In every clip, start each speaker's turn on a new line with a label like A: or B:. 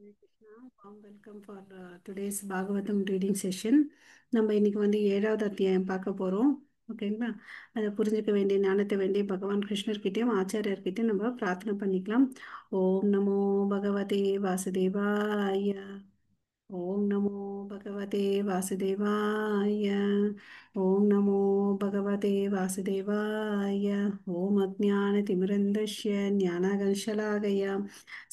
A: Hare Krishna, warm welcome for today's Bhagavatam reading session. நம்ம இன்னைக்கு வந்து ஏழாவது அத்தியாயம் பார்க்க போறோம். ஓகேங்களா? அதை புரிஞ்சுக்க வேண்டிய ஞானத்தை வேண்டிய பகவான் கிருஷ்ணர்கிட்டயும் ஆச்சாரியர்கிட்டயும் நம்ம பிரார்த்தனை பண்ணிக்கலாம். ஓம் நமோ பகவதே வாசுதேவாய. ஓம் நமோ பகவதே வாசுதேவாய. ஓம் நமோ பகவதே வாசுதேவாய. ஓம் அஜ்ஞானதிமிரந்தஸ்ய ஞானகன்ஷலாகய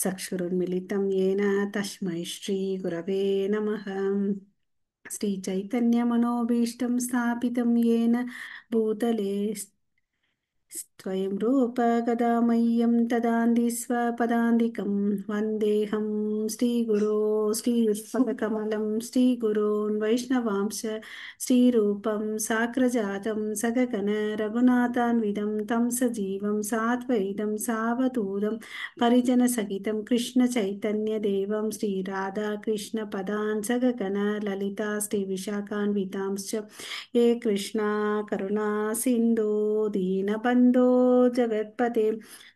A: चक्षुरुन्मिलितं येन तस्मै श्रीगुरवे नमः। श्रीचैतन्यमनोभीष्टं स्थापितं येन भूतले स्वयं रूप कदा मह्यं ददाति स्वपदान्तिकं वन्देऽहं श्रीगुरो श्रीयुत्पदकमलं श्रीगुरोन् वैष्णवांश श्रीरूपं साग्रजातं सगगण रघुनाथान्वितं तं सजीवं साद्वैतं सावधूतं परिजनसहितं कृष्णचैतन्यदेवं श्रीराधाकृष्णपदान् सगगण ललिता श्रीविशाखान्वितांश्च हे कृष्णा करुणा सिन्धु दीनबन्धो जगत्पते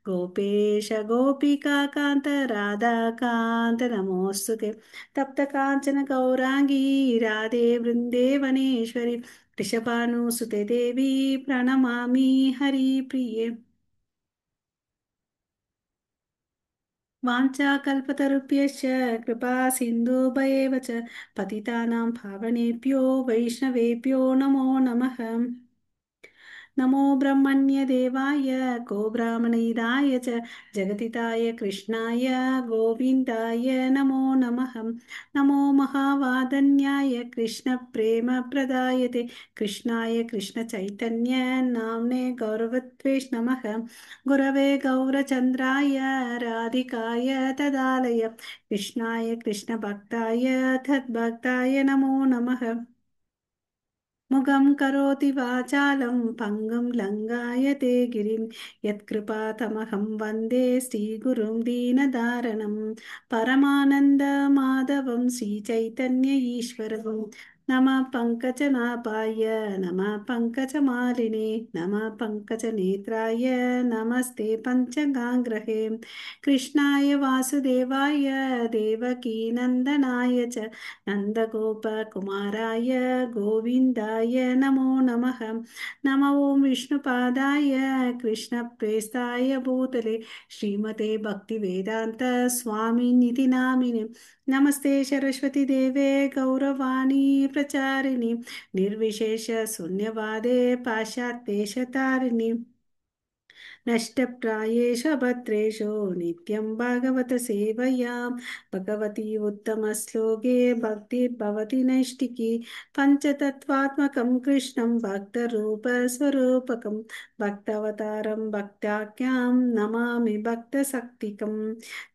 A: गोपेश गोपिकान्त राधाकान्त नमोऽस्तुते तप्त काञ्चन गौराङ्गी राधे वृन्देवनेश्वरि वृषभानुसुते देवी प्रणमामि हरिप्रिये वाञ्छाकल्पतरुभ्यश्च कृपा सिन्धुभयेव च पतितानां पावनेभ्यो वैष्णवेभ्यो नमो नमः नमो ब्रह्मण्यदेवाय गो ब्राह्मणहिताय च जगतिताय कृष्णाय गोविन्दाय नमो नमः नमो महावादन्याय कृष्णप्रेमप्रदायते कृष्णाय कृष्णचैतन्य नाम्ने गौरवत्वेष नमः गुरवे गौरचन्द्राय राधिकाय तदालय कृष्णाय कृष्णभक्ताय तद्भक्ताय नमो नमः मुखं करोति वाचालं पङ्गुं लङ्घायते गिरिं यत्कृपातमहं वन्दे श्रीगुरुं दीनदारणं परमानन्दमाधवं श्रीचैतन्य ईश्वरं नमः पङ्कजनाभाय नमः पङ्कजमालिने नमः पङ्कजनेत्राय नमस्ते पञ्चगाङ्ग्रहे कृष्णाय वासुदेवाय देवकीनन्दनाय च नन्दगोपकुमाराय गोविन्दाय नमो नमः नम ॐ विष्णुपादाय कृष्णप्रेष्ठाय भूतले श्रीमते भक्तिवेदान्त स्वामिनिति नामिने नमस्ते सरस्वती देवे गौरवाणी प्रचारिणि निर्विशेष शून्यवादे पाश्चात्येशतारिणि नष्टप्रायेषु भद्रेषु नित्यं भागवत सेवयां भगवती उत्तमश्लोके भक्तिर्भवति नैष्टिकी पञ्चतत्त्वात्मकं कृष्णं भक्तरूपस्वरूपकं भक्तावतारं भक्ताख्यां नमामि भक्तशक्तिकं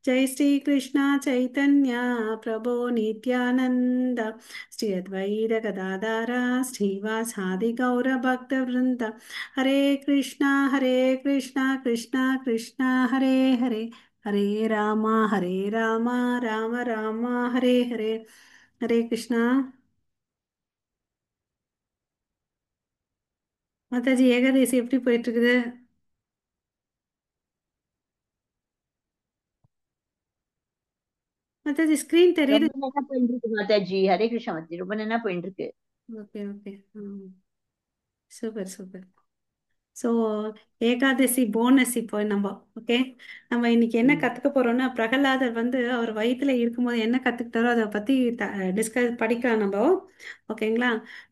A: जय श्रीकृष्ण चैतन्य प्रभो नित्यानन्द श्री अद्वैत गदाधर श्रीवासादि गौरभक्तवृन्द हरे कृष्णा कृष्णा कृष्णा हरे हरे हरे रामा राम राम हरे हरे हरे कृष्णा மாதாஜி ஏகாதசி எப்படி போயிட்டு இருக்குது? மாதாஜி ஸ்கிரீன் தெரியுது?
B: ரொம்ப நல்லா போயிட்டு இருக்கு மாதாஜி. ஹரே கிருஷ்ணா மாதாஜி. ரொம்ப நல்லா போயிட்டு இருக்கு.
A: Okay okay, super super. So Ekadashi bonus இப்போ நம்ம ஓகே, நம்ம இன்னைக்கு என்ன
B: ம்.
A: கற்றுக்க போறோம்னா, பிரகலாதர் வந்து அவர் வயிற்றுல இருக்கும்போது என்ன கற்றுக்கிட்டாரோ அதை பற்றி டிஸ்கஸ் படிக்கலாம் நம்ம. ஓகேங்களா?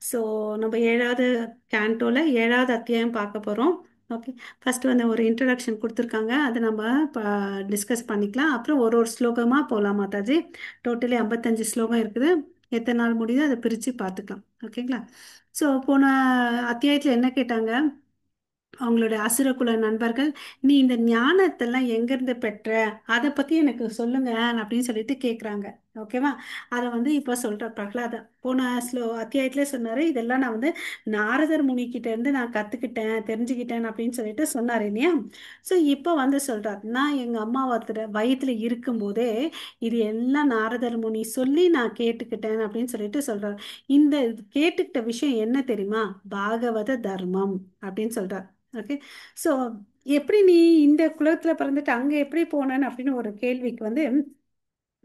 A: ஸோ நம்ம ஏழாவது கேண்டோல ஏழாவது அத்தியாயம் பார்க்க போகிறோம். ஓகே, ஃபர்ஸ்ட் வந்து ஒரு இன்ட்ரடக்ஷன் கொடுத்துருக்காங்க, அதை நம்ம டிஸ்கஸ் பண்ணிக்கலாம். அப்புறம் ஒரு ஒரு ஸ்லோகமாக போகலாம் மாதாஜி. டோட்டலி 55 ஸ்லோகம் இருக்குது. எத்தனை நாள் முடியுதோ அதை பிரித்து பார்த்துக்கலாம். ஓகேங்களா? ஸோ போன அத்தியாயத்தில் என்ன கேட்டாங்க அவங்களுடைய அசுரகுல நண்பர்கள், நீ இந்த ஞானத்தெல்லாம் எங்கேருந்து பெற்ற, அதை பற்றி எனக்கு சொல்லுங்க அப்படின்னு சொல்லிட்டு கேட்குறாங்க. ஓகேவா? அதை வந்து இப்போ சொல்கிற பிரகலாதா போன அத்தியாயத்திலே சொன்னார், இதெல்லாம் நான் வந்து நாரதர் முனிக்கிட்ட இருந்து நான் கற்றுக்கிட்டேன் தெரிஞ்சுக்கிட்டேன் அப்படின்னு சொல்லிட்டு சொன்னார் இல்லையா? ஸோ இப்போ வந்து சொல்கிறார், நான் எங்கள் அம்மா ஒருத்தர் வயிற்றுல இருக்கும்போதே இது எல்லாம் நாரதர் முனி சொல்லி நான் கேட்டுக்கிட்டேன் அப்படின்னு சொல்லிட்டு சொல்கிறார். இந்த கேட்டுக்கிட்ட விஷயம் என்ன தெரியுமா? பாகவத தர்மம் அப்படின்னு சொல்கிறார். ஓகே, ஸோ எப்படி நீ இந்த குலத்துல பிறந்துட்டு அங்க எப்படி போனேன்னு அப்படின்னு ஒரு கேள்விக்கு வந்து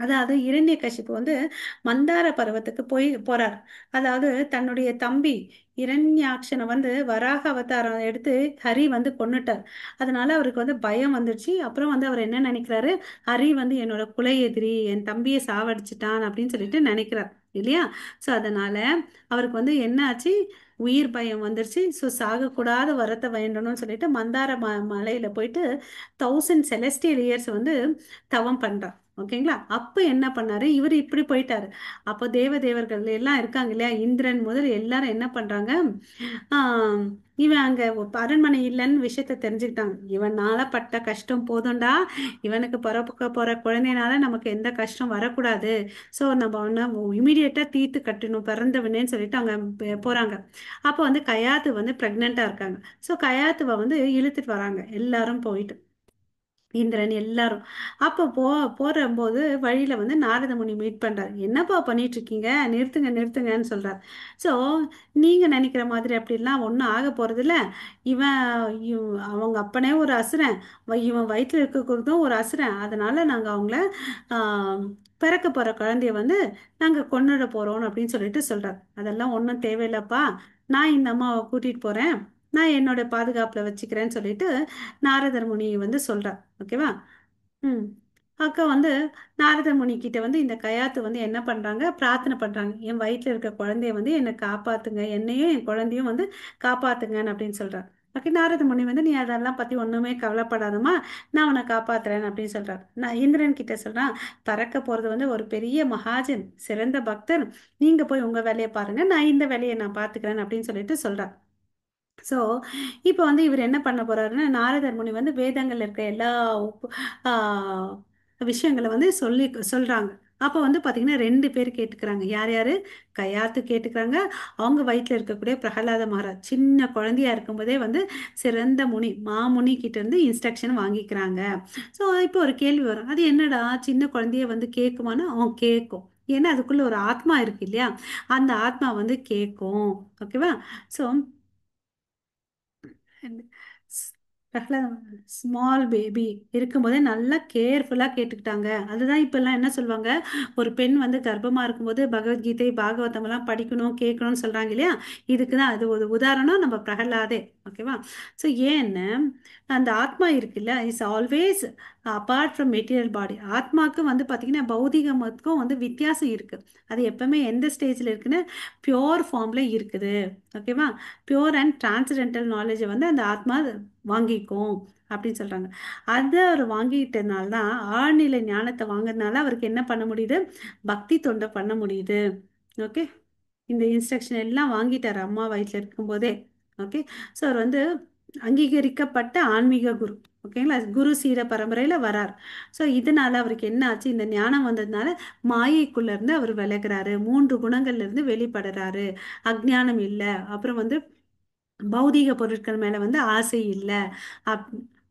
A: அதாவது இரண்யகசிப்பு வந்து மந்தார பர்வத்துக்கு போய் போறார். அதாவது தன்னுடைய தம்பி இரண்யாக்ஷனை வந்து வராக அவதாரம் எடுத்து ஹரி வந்து கொன்னுட்டார். அதனால அவருக்கு வந்து பயம் வந்துடுச்சு. அப்புறம் வந்து அவர் என்ன நினைக்கிறாரு, ஹரி வந்து என்னோட குல எதிரி, என் தம்பியை சாவடிச்சிட்டான் அப்படின்னு சொல்லிட்டு நினைக்கிறார் இல்லையா. ஸோ அதனால அவருக்கு வந்து என்ன ஆச்சு, உயிர் பயம் வந்துருச்சு. ஸோ சாகக்கூடாத வரத்தை வேண்டணும்னு சொல்லிட்டு மந்தார மலையில போயிட்டு 1000 செலஸ்டியல் இயர்ஸ் வந்து தவம் பண்றார். ஓகேங்களா. அப்ப என்ன பண்ணாரு, இவர் இப்படி போயிட்டாரு. அப்போ தேவதேவர்கள் எல்லாம் இருக்காங்க இல்லையா, இந்திரன் முதல் எல்லாரும் என்ன பண்றாங்க, ஆஹ் இவன் அங்க அரண்மனை இல்லைன்னு விஷயத்த தெரிஞ்சுக்கிட்டாங்க. இவனால பட்ட கஷ்டம் போதும்டா, இவனுக்கு பிறக்க போற குழந்தைனால நமக்கு எந்த கஷ்டம் வரக்கூடாது. ஸோ நம்ம அவனை இமீடியட்டா தீர்த்து கட்டணும் பிறந்தவனேன்னு சொல்லிட்டு அங்க போறாங்க. அப்போ வந்து கயாத்து வந்து பிரெக்னெண்டா இருக்காங்க. ஸோ கயாத்துவை வந்து இழுத்துட்டு வராங்க எல்லாரும் போயிட்டு, இந்திரன் எல்லாரும். அப்போ போறம்போது வழியில வந்து நாரத முனி மீட் பண்றாரு. என்னப்பா பண்ணிட்டு இருக்கீங்க, நிறுத்துங்க நிறுத்துங்கன்னு சொல்றாரு. ஸோ நீங்க நினைக்கிற மாதிரி அப்படிலாம் ஒன்றும் ஆக போறது இல்ல. இவன் அவங்க அப்பனே ஒரு அசுரன், இவன் வயிற்றுல இருக்கிறதும் ஒரு அசுரன். அதனால நாங்க அவங்கள ஆஹ் பிறக்க போற குழந்தைய வந்து நாங்க கொன்னுட போறோம் அப்படின்னு சொல்லிட்டு சொல்றாரு. அதெல்லாம் ஒன்றும் தேவையில்லப்பா, நான் இந்த அம்மாவை கூட்டிட்டு போறேன், நான் என்னோட பாதுகாப்புல வச்சுக்கிறேன்னு சொல்லிட்டு நாரதர் முனி வந்து சொல்றார். ஓகேவா. ம். அக்கா வந்து நாரத முனி கிட்ட வந்து இந்த கயாத்து வந்து என்ன பண்றாங்க, பிரார்த்தனை பண்றாங்க. என் வயிற்றுல இருக்க குழந்தைய வந்து என்னை காப்பாத்துங்க, என்னையும் என் குழந்தையும் வந்து காப்பாத்துங்கன்னு அப்படின்னு சொல்றாரு. ஓகே. நாரத முனி வந்து நீ அதெல்லாம் பத்தி ஒண்ணுமே கவலைப்படாதம்மா, நான் உன்னை காப்பாத்துறேன் அப்படின்னு சொல்றாரு. நான் இந்திரன் கிட்ட சொல்றான், பறக்க போறது வந்து ஒரு பெரிய மகாஜன், சிறந்த பக்தர், நீங்க போய் உங்க வேலையை பாருங்க, நான் இந்த வேலையை நான் பாத்துக்கிறேன் அப்படின்னு சொல்லிட்டு சொல்றார். ஸோ இப்போ வந்து இவர் என்ன பண்ண போறாருன்னா, நாரதர் முனி வந்து வேதங்கள்ல இருக்க எல்லா ஆஹ், விஷயங்களை வந்து சொல்றாங்க. அப்போ வந்து பாத்தீங்கன்னா 2 பேர் கேட்டுக்கிறாங்க. யார் யாரு, கயாத்து கேட்டுக்கிறாங்க. அவங்க வயிற்றுல இருக்கக்கூடிய பிரகலாத மகாராஜ் சின்ன குழந்தையா இருக்கும்போதே வந்து சிறந்த முனி மாமுனி கிட்ட இருந்து இன்ஸ்ட்ரக்ஷன் வாங்கிக்கிறாங்க. ஸோ இப்போ ஒரு கேள்வி வரும், அது என்னடா சின்ன குழந்தைய வந்து கேட்குமானா, அவன் கேட்கும். ஏன்னா அதுக்குள்ள ஒரு ஆத்மா இருக்கு இல்லையா, அந்த ஆத்மா வந்து கேட்கும். ஓகேவா. ஸோ ஸ்மால் பேபி இருக்கும்போதே நல்லா கேர்ஃபுல்லாக கேட்டுக்கிட்டாங்க. அதுதான் இப்பெல்லாம் என்ன சொல்லுவாங்க, ஒரு பெண் வந்து கர்ப்பமாக இருக்கும்போது பகவத்கீதை பாகவதம் எல்லாம் படிக்கணும் கேட்கணும்னு சொல்கிறாங்க இல்லையா. இதுக்கு தான் அது ஒரு உதாரணம் நம்ம பிரகலாதே. ஓகேவா. ஸோ ஏன்னு, அந்த ஆத்மா இருக்குல்ல, is always apart from material பாடி. ஆத்மாவுக்கு வந்து பார்த்தீங்கன்னா பௌதிகமத்துக்கும் வந்து வித்தியாசம் இருக்குது. அது எப்பவுமே எந்த ஸ்டேஜில் இருக்குன்னு, பியோர் ஃபார்மில் இருக்குது. ஓகேவா. பியோர் அண்ட் டிரான்சடென்டல் நாலேஜை வந்து அந்த ஆத்மா வாங்கிக்கும் அப்படின்னு சொல்றாங்க. அதை அவர் வாங்கிட்டதுனால தான், ஆழ்நிலை ஞானத்தை வாங்குறதுனால அவருக்கு என்ன பண்ண முடியுது, பக்தி தொண்டை பண்ண முடியுது. ஓகே. இந்த இன்ஸ்ட்ரக்ஷன் எல்லாம் வாங்கிட்டார் அம்மா வயிற்றுல இருக்கும்போதே. ஓகே. ஸோ அவர் வந்து அங்கீகரிக்கப்பட்ட ஆன்மீக குரு. ஓகேங்களா. குரு சீட பரம்பரையில வரார். ஸோ இதனால அவருக்கு என்ன ஆச்சு, இந்த ஞானம் வந்ததுனால மாயைக்குள்ள இருந்து அவர் விலகுறாரு, 3 குணங்கள்ல இருந்து வெளிப்படுறாரு. அஜ்ஞானம் இல்லை, அப்புறம் வந்து பௌதீக பொருட்கள் மேல வந்து ஆசை இல்லை. அப்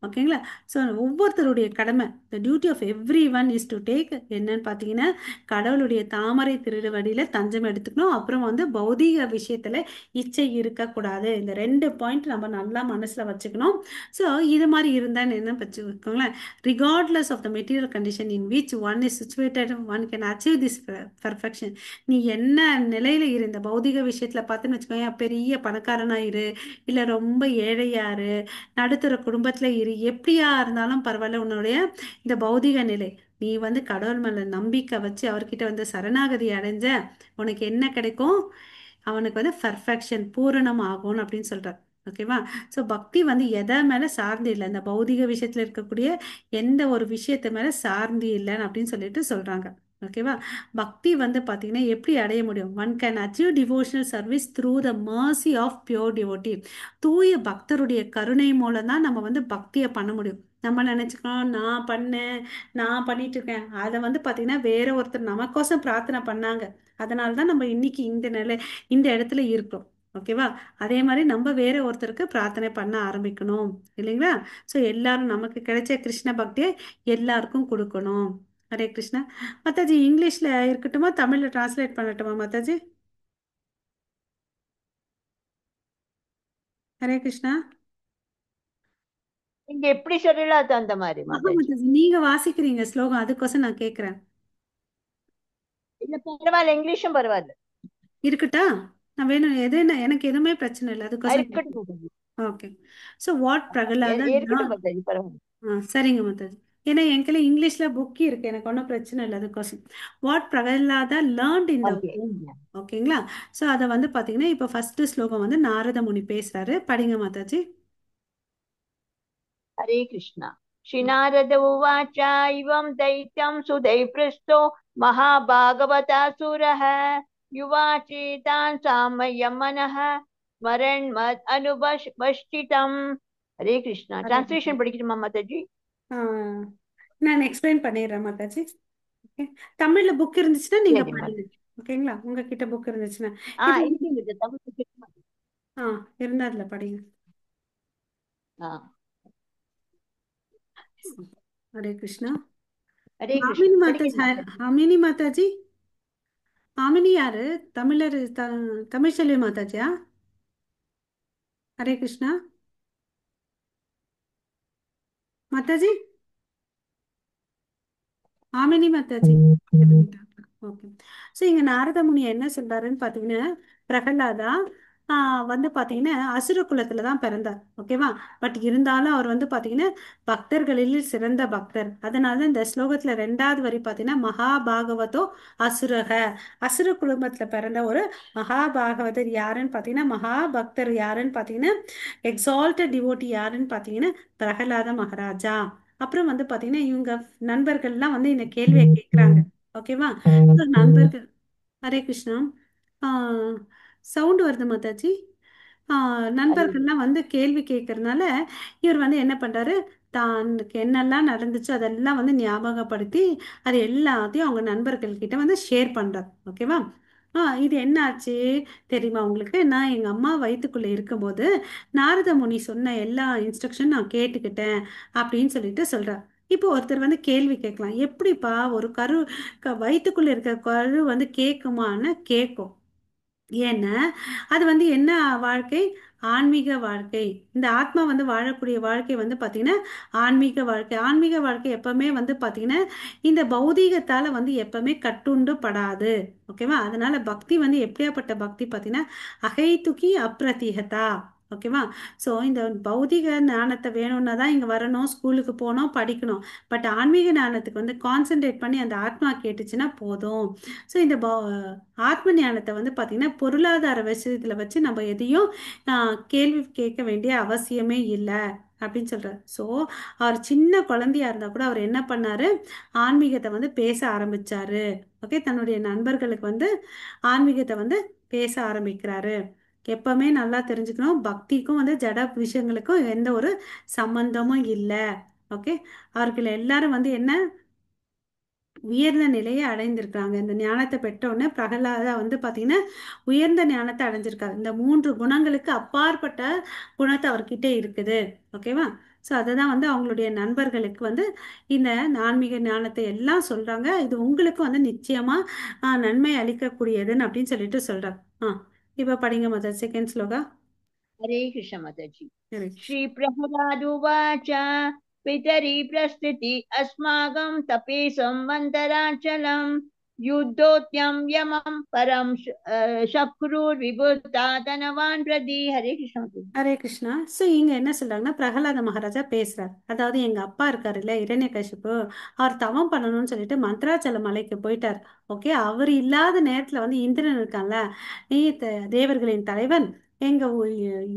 A: ஓகேங்களா. ஸோ ஒவ்வொருத்தருடைய கடமை, the duty of everyone is to take என்னன்னு பார்த்தீங்கன்னா, கடவுளுடைய தாமரை திருவடியில தஞ்சம் எடுத்துக்கணும். அப்புறம் வந்து பௌதீக விஷயத்துல இச்சை இருக்கக்கூடாது. இந்த 2 பாயிண்ட் நம்ம நல்லா மனசுல வச்சுக்கணும். ஸோ இது மாதிரி இருந்தா என்ன வச்சுக்கோங்களேன், regardless of the material condition in which one is situated, one can achieve this perfection. நீ என்ன நிலையில இரு, இந்த பௌதிக விஷயத்துல பார்த்துன்னு வச்சுக்கோங்க, பெரிய பணக்காரனா இரு, இல்ல ரொம்ப ஏழையாரு, நடுத்தர குடும்பத்துல இரு, எப்படியா இருந்தாலும் பரவாயில்ல, உன்னுடைய இந்த பௌதிக நிலை, நீ வந்து கடவுள் மேல நம்பிக்கை வச்சு அவர்கிட்ட வந்து சரணாகதி அடைஞ்ச, உனக்கு என்ன கிடைக்கும், அவனுக்கு வந்து பர்ஃபெக்ஷன் பூரணம் ஆகும் அப்படின்னு சொல்றார். ஓகேவா. ஸோ பக்தி வந்து எதை மேல சார்ந்து இல்லை, இந்த பௌதிக விஷயத்துல இருக்கக்கூடிய எந்த ஒரு விஷயத்து மேல சார்ந்து இல்லைன்னு அப்படின்னு சொல்லிட்டு சொல்றாங்க. ஓகேவா. பக்தி வந்து பார்த்தீங்கன்னா எப்படி அடைய முடியும், one can achieve devotional service through the mercy of pure devotee. தூய பக்தருடைய கருணை மூலம் தான் நம்ம வந்து பக்தியை பண்ண முடியும். நம்ம நினைச்சுக்கணும், நான் பண்ணேன், நான் பண்ணிட்டு இருக்கேன், அதை வந்து பார்த்தீங்கன்னா வேற ஒருத்தர் நமக்கோசம் பிரார்த்தனை பண்ணாங்க, அதனால தான் நம்ம இன்னைக்கு இந்த நிலை, இந்த இடத்துல இருக்கோம். ஓகேவா. அதே மாதிரி நம்ம வேற ஒருத்தருக்கு பிரார்த்தனை பண்ண ஆரம்பிக்கணும் இல்லைங்களா. ஸோ எல்லாரும் நமக்கு கிடைச்ச கிருஷ்ண பக்தியை எல்லாருக்கும் கொடுக்கணும். ஹரே கிருஷ்ணா. மாதாஜி இங்கிலீஷ்ல இருக்கட்டுமா, தமிழ்ல டிரான்ஸ்லேட் பண்ணட்டுமா மாதாஜி? ஹரே கிருஷ்ணா.
B: நீங்க எப்படி சொல்லல அது அந்த மாதிரி
A: ஆமா
B: மாதாஜி.
A: மாதாஜி, நீங்க வாசிக்கிறீங்க ஸ்லோகம், அதுக்கோசம் நான் கேட்கிறேன்.
B: இல்ல பரவாயில்ல, இங்கிலீஷும் பரவாயில்ல.
A: இருக்கட்டா? நான் வேணும் எது எனக்கு எதுவுமே பிரச்சனை இல்லை, அதுக்கோசம் கேட்டேன்.
B: இருக்கட்டும் Mataji.
A: Okay. So what Prahlada
B: இருக்கட்டும் மாதாஜி, பரவாயில்ல.
A: சரிங்க மாதாஜி. ஏன்னா என்கிட்ட இங்கிலீஷ்ல புக்கி இருக்கு, எனக்கு ஒன்றும் பிரச்சனை இல்லை அதுக்கோசம். What Prahlada learnt in the
B: okay.
A: Home. ஓகேங்களா? ஸோ அதை வந்து பார்த்தீங்கன்னா இப்போ ஃபர்ஸ்ட் ஸ்லோகம் வந்து நாரத முனி பேசுறாரு, படிங்க மாதாஜி.
B: हरे कृष्ण। श्रीनारद उवाच इवं दैत्यं सुदैपृष्टो महाभागवतासुरः युवाचेतान् सामय्य मनः स्मरन् मद् अनुपश्चितम्। हरे कृष्ण।
A: ஹரே கிருஷ்ணா.
B: ट्रांसलेशन படிக்கணுமா மாதாஜி?
A: ஆ, நான் எக்ஸ்பிளைன் பண்ணிடுறேன் மாதாஜி. ஓகே. தமிழ்ல புக் இருந்துச்சுன்னா நீங்க
B: சரி
A: படிங்க.
B: மாதாஜி.
A: ஓகேங்களா? உங்ககிட்ட புக் இருந்துச்சுன்னா இப்போ
B: இருக்குங்க இது தமிழ் படிக்கணுமா?
A: ஆ இருந்தார்ல படிங்க.
B: ஆ.
A: ஹரே கிருஷ்ணா.
B: ஹரே கிருஷ்ண
A: ஆமினி மாதாஜி,
B: படிக்கணும் மாதாஜி.
A: ஆமினி மாதாஜி. ஆமினி யாரு? தமிழர் தமிழ்ச்செல்வி மாதாஜியா? ஹரே கிருஷ்ணா. மாதாஜி, ஆமினி மாதாஜி. ஓகே. ஸோ இங்க நாரத முனி என்ன சொல்றாருன்னு பார்த்தீங்கன்னா, பிரகலாதா வந்து பார்த்தீங்கன்னா அசுர குலத்துல தான் பிறந்தார். ஓகேவா? பட் இருந்தாலும் அவர் வந்து பார்த்தீங்கன்னா பக்தர்களில் சிறந்த பக்தர். அதனால இந்த ஸ்லோகத்துல ரெண்டாவது வரி பார்த்தீங்கன்னா மகாபாகவதோ அசுரக, அசுர குடும்பத்துல பிறந்த ஒரு மகாபாகவதர் யாருன்னு பார்த்தீங்கன்னா, மகாபக்தர் யாருன்னு பார்த்தீங்கன்னா, எக்ஸால்டட் டிவோட்டி யாருன்னு பார்த்தீங்கன்னா பிரகலாத மகாராஜா. அப்புறம் வந்து பார்த்தீங்கன்னா இவங்க நண்பர்கள்லாம் வந்து இந்த கேள்வியை கேட்குறாங்க. ஓகேவா? So, நண்பர்கள். ஹரே கிருஷ்ணா. சவுண்ட் வருது மாதாஜி.
B: ஹரே
A: நண்பர்கள்லாம் வந்து கேள்வி கேட்கறதுனால இவர் வந்து என்ன பண்றாரு, தனக்கு என்னெல்லாம் நடந்துச்சோ அதெல்லாம் வந்து ஞாபகப்படுத்தி அது எல்லாத்தையும் அவங்க நண்பர்கள் கிட்ட வந்து ஷேர் பண்றார். ஓகேவா? இது என்ன ஆச்சு தெரியுமா உங்களுக்கு? நான் எங்க அம்மா வயித்துக்குள்ள இருக்கும்போது நாரத முனி சொன்ன எல்லா இன்ஸ்ட்ரக்ஷன் நான் கேட்டுக்கிட்டேன் அப்படின்னு சொல்லிட்டு சொல்றார். இப்போ ஒருத்தர் வந்து கேள்வி கேட்கலாம், எப்படிப்பா ஒரு கரு வயித்துக்குள்ள இருக்க கரு வந்து கேட்குமான்னு கேட்கும். ஏன்னா அது வந்து என்ன வாழ்க்கை? ஆன்மீக வாழ்க்கை. இந்த ஆத்மா வந்து வாழக்கூடிய வாழ்க்கை வந்து பார்த்தீங்கன்னா ஆன்மீக வாழ்க்கை. ஆன்மீக வாழ்க்கை எப்பவுமே வந்து பார்த்தீங்கன்னா இந்த பௌதீகத்தால வந்து எப்பவுமே கட்டுண்டு படாது. ஓகேவா? அதனால பக்தி வந்து எப்படியாப்பட்ட பக்தி பார்த்தீங்கன்னா அகைத்துகி அப்ரதிகதா. ஓகேவா? ஸோ இந்த பௌதிக ஞானத்தை வேணும்னா தான் இங்கே வரணும், ஸ்கூலுக்கு போகணும், படிக்கணும். பட் ஆன்மீக ஞானத்துக்கு வந்து கான்சென்ட்ரேட் பண்ணி அந்த ஆத்மா கேட்டுச்சுன்னா போதும். ஸோ இந்த ஆத்ம ஞானத்தை வந்து பார்த்தீங்கன்னா பொருளாதார விஷயத்தில் வச்சு நம்ம எதையும் கேள்வி கேட்க வேண்டிய அவசியமே இல்லை அப்படின்னு சொல்றாரு. ஸோ அவர் சின்ன குழந்தையா இருந்தால் கூட அவர் என்ன பண்ணாரு, ஆன்மீகத்தை வந்து பேச ஆரம்பிச்சாரு. ஓகே. தன்னுடைய நண்பர்களுக்கு வந்து ஆன்மீகத்தை வந்து பேச ஆரம்பிக்கிறாரு. எப்பவுமே நல்லா தெரிஞ்சுக்கணும், பக்திக்கும் வந்து ஜட விஷயங்களுக்கும் எந்த ஒரு சம்பந்தமும் இல்லை. ஓகே. அவர்கள் எல்லாரும் வந்து என்ன உயர்ந்த நிலையை அடைந்திருக்காங்க. இந்த ஞானத்தை பெற்ற உடனே பிரகலாதா வந்து பார்த்தீங்கன்னா உயர்ந்த ஞானத்தை அடைஞ்சிருக்காரு. இந்த 3 குணங்களுக்கு அப்பாற்பட்ட குணத்தை அவர்கிட்ட இருக்குது. ஓகேவா? ஸோ அதை தான் வந்து அவங்களுடைய நண்பர்களுக்கு வந்து இந்த ஆன்மீக ஞானத்தை எல்லாம் சொல்றாங்க. இது உங்களுக்கு வந்து நிச்சயமா நன்மை அளிக்கக்கூடியதுன்னு அப்படின்னு சொல்லிட்டு சொல்றாங்க. இப்போ படிங்க மதர் செகண்ட் ஸ்லோகா.
B: हरे कृष्ण माताजी।
A: சரி.
B: श्री प्रहलादुवाच पितरि प्रस्तुति अस्माकं तपे संवन्तराचलम् युद्धोद्यम यमं परम शक्रुर्विभुता धनवान् प्रति। हरे कृष्ण माताजी।
A: ஹரே கிருஷ்ணா. ஸோ இங்க என்ன சொல்றாங்கன்னா பிரகலாத மகாராஜா பேசுறார். அதாவது எங்க அப்பா இருக்காருல்ல இரண்யகசிப்பு, அவர் தவம் பண்ணணும்னு சொல்லிட்டு மந்த்ராச்சல மலைக்கு போயிட்டார். ஓகே. அவர் இல்லாத நேரத்துல வந்து இந்திரன் இருக்கான்ல, நீ தேவர்களின் தலைவன் எங்க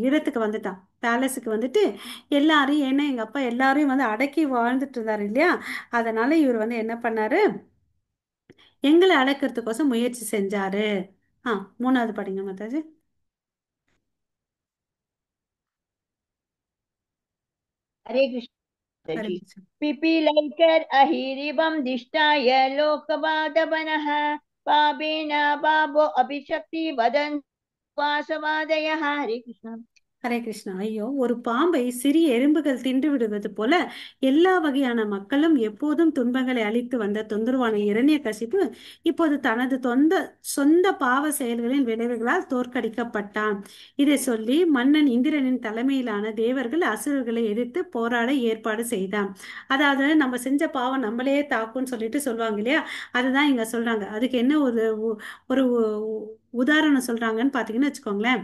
A: இடத்துக்கு வந்துட்டான், பேலஸுக்கு வந்துட்டு எல்லாரையும், ஏன்னா எங்க அப்பா எல்லாரையும் வந்து அடக்கி வாழ்ந்துட்டு இருந்தாரு இல்லையா, அதனால இவர் வந்து என்ன பண்ணாரு, எங்களை அடக்கிறதுக்கோசம் முயற்சி செஞ்சாரு. ஆ மூணாவது படிங்க மாதாஜி.
B: हरे कृष्ण
A: ஹரே
B: माताजी।
A: கிருஷ்ணா.
B: पिपीलैकर् अहिरिवं दिष्टाय लोकवादवनः पापेन बाबो अभिशक्ति वदन् वासवादयः। हरे कृष्ण।
A: ஹரே கிருஷ்ணா. ஐயோ, ஒரு பாம்பை சிறிய எறும்புகள் தின்று விடுவது போல எல்லா வகையான மக்களும் எப்போதும் துன்பங்களை அளித்து வந்த தொந்தரவான இரண்யகசிப்பு இப்போது தனது சொந்த பாவ செயல்களின் விளைவுகளால் தோற்கடிக்கப்பட்டான். இதை சொல்லி மன்னன் இந்திரனின் தலைமையிலான தேவர்கள் அசுரர்களை எதிர்த்து போராட ஏற்பாடு செய்தான். அதாவது நம்ம செஞ்ச பாவம் நம்மளே தாக்கும்னு சொல்லிட்டு சொல்லுவாங்க இல்லையா, அதுதான் இங்க சொல்றாங்க. அதுக்கு என்ன ஒரு உதாரணம் சொல்றாங்கன்னு பாத்தீங்கன்னு வச்சுக்கோங்களேன்.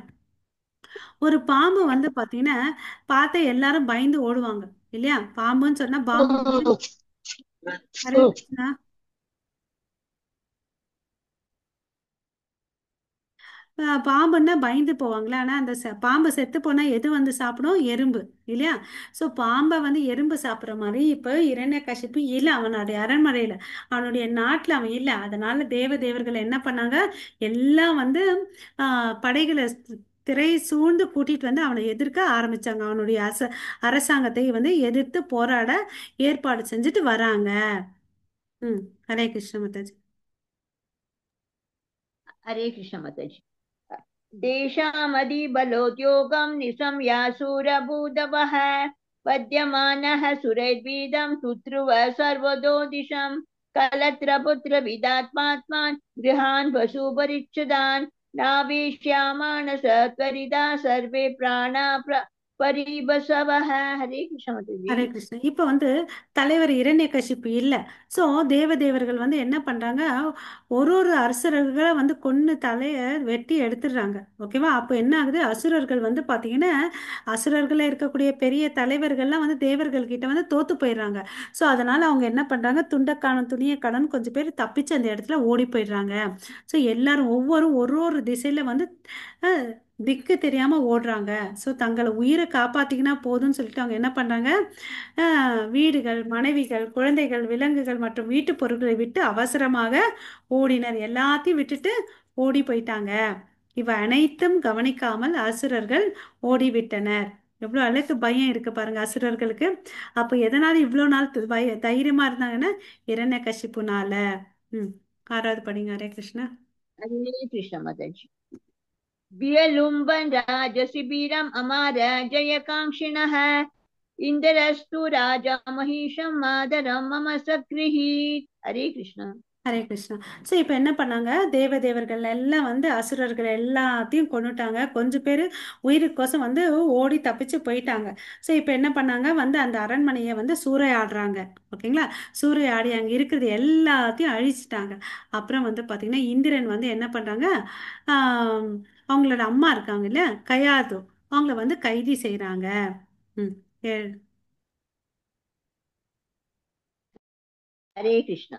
A: ஒரு பாம்பு வந்து பாத்தீங்கன்னா பார்த்தா எல்லாரும் பயந்து ஓடுவாங்க இல்லையா. பாம்புன்னு சொன்னா பாம்பு வந்து ஹரே கிருஷ்ணா. பாம்புன்னா பயந்து போவாங்களே. ஆனா அந்த பாம்பு செத்து போனா எது வந்து சாப்பிடும்? எறும்பு இல்லையா. சோ பாம்பை வந்து எறும்பு சாப்பிடுற மாதிரி இப்ப இரண்யகசிப்பு இல்ல, அவனுடைய அரண்மனையில, அவனுடைய நாட்டுல அவன் இல்ல. அதனால தேவர்கள் என்ன பண்ணாங்க, எல்லாம் வந்து படைகளை திரை சூழ்ந்து கூட்டிட்டு வந்து அவனை எதிர்க்க ஆரம்பிச்சாங்க. அவனுடைய அரசாங்கத்தை வந்து எதிர்த்து போராட ஏற்பாடு செஞ்சுட்டு வராங்க. ம். ஹரே கிருஷ்ண மாதாஜி.
B: हरे कृष्ण माताजी। देशामधिबलोद्योगं निशम्यासुरभूतवः पद्यमानः सुरैर्वीदं तुत्रुव सर्वतो दिशं कलत्रपुत्रविदात्मात्मान् गृहान् वसुपरिच्छदान् नावेश्यामानस त्वरिता सर्वे प्राणा परिबसवः। हरे कृष्ण माताजी।
A: ஹரே கிருஷ்ணா. இப்ப வந்து தலைவர் இரண்யகசிப்பு இல்ல. சோ தேவர்கள் வந்து என்ன பண்றாங்க, ஒரு அரசர்களை வந்து கொன்னு தலைய வெட்டி எடுத்துடுறாங்க. ஓகேவா. அப்ப என்ன ஆகுது, அசுரர்கள் வந்து பாத்தீங்கன்னா அசுரர்கள இருக்கக்கூடிய பெரிய தலைவர்கள்லாம் வந்து தேவர்கள் கிட்ட வந்து தோத்து போயிடுறாங்க. சோ அதனால அவங்க என்ன பண்றாங்க, துண்டக்கான துணிய கடன் கொஞ்சம் பேர் தப்பிச்சு அந்த இடத்துல ஓடி போயிடுறாங்க. சோ எல்லாரும் ஒரு திசையில வந்து அஹ், திக்கு தெரியாம ஓடுறாங்க. சோ தங்களை உயிரை காப்பாத்திக்கினா போதும்னு சொல்லிட்டு அவங்க என்ன பண்றாங்க, வீடுகள், மனைவிகள், குழந்தைகள், விலங்குகள் மற்றும் வீட்டு பொருட்களை விட்டு அவசரமாக ஓடினர். எல்லாத்தையும் விட்டுட்டு ஓடி போயிட்டாங்க. இவை அனைத்தும் கவனிக்காமல் அசுரர்கள் ஓடிவிட்டனர். எவ்வளவு அளவுக்கு பயம் இருக்கு பாருங்க அசுரர்களுக்கு. அப்ப எதனால இவ்வளவு நாள் தைரியமா இருந்தாங்கன்னா, இரண்யகசிப்புனால. ம். ஆறாவது படிங்க. ஹரே கிருஷ்ணா.
B: हरे कृष्ण माताजी। वियलुम्बन् राजशिबिरम् अमार जयकाङ्क्षिणः इन्द्रस्तु राजा महिषं मादरं मम सगृहीत्। हरे कृष्ण।
A: ஹரே கிருஷ்ணா. ஸோ இப்போ என்ன பண்ணாங்க, தேவர்கள் எல்லாம் வந்து அசுரர்கள் எல்லாத்தையும் கொன்னுட்டாங்க. கொஞ்சம் பேர் உயிருக்கோசம் வந்து ஓடி தப்பிச்சு போயிட்டாங்க. ஸோ இப்போ என்ன பண்ணாங்க, வந்து அந்த அரண்மனையை வந்து சூறையாடுறாங்க. ஓகேங்களா. சூறையாடி அங்கே இருக்கிறது எல்லாத்தையும் அழிச்சிட்டாங்க. அப்புறம் வந்து பார்த்தீங்கன்னா இந்திரன் வந்து என்ன பண்ணுறாங்க, அவங்களோட அம்மா இருக்காங்க இல்ல, கயாது, அவங்கள வந்து கைதி செய்கிறாங்க. ம். ஏ-
B: हरे कृष्ण।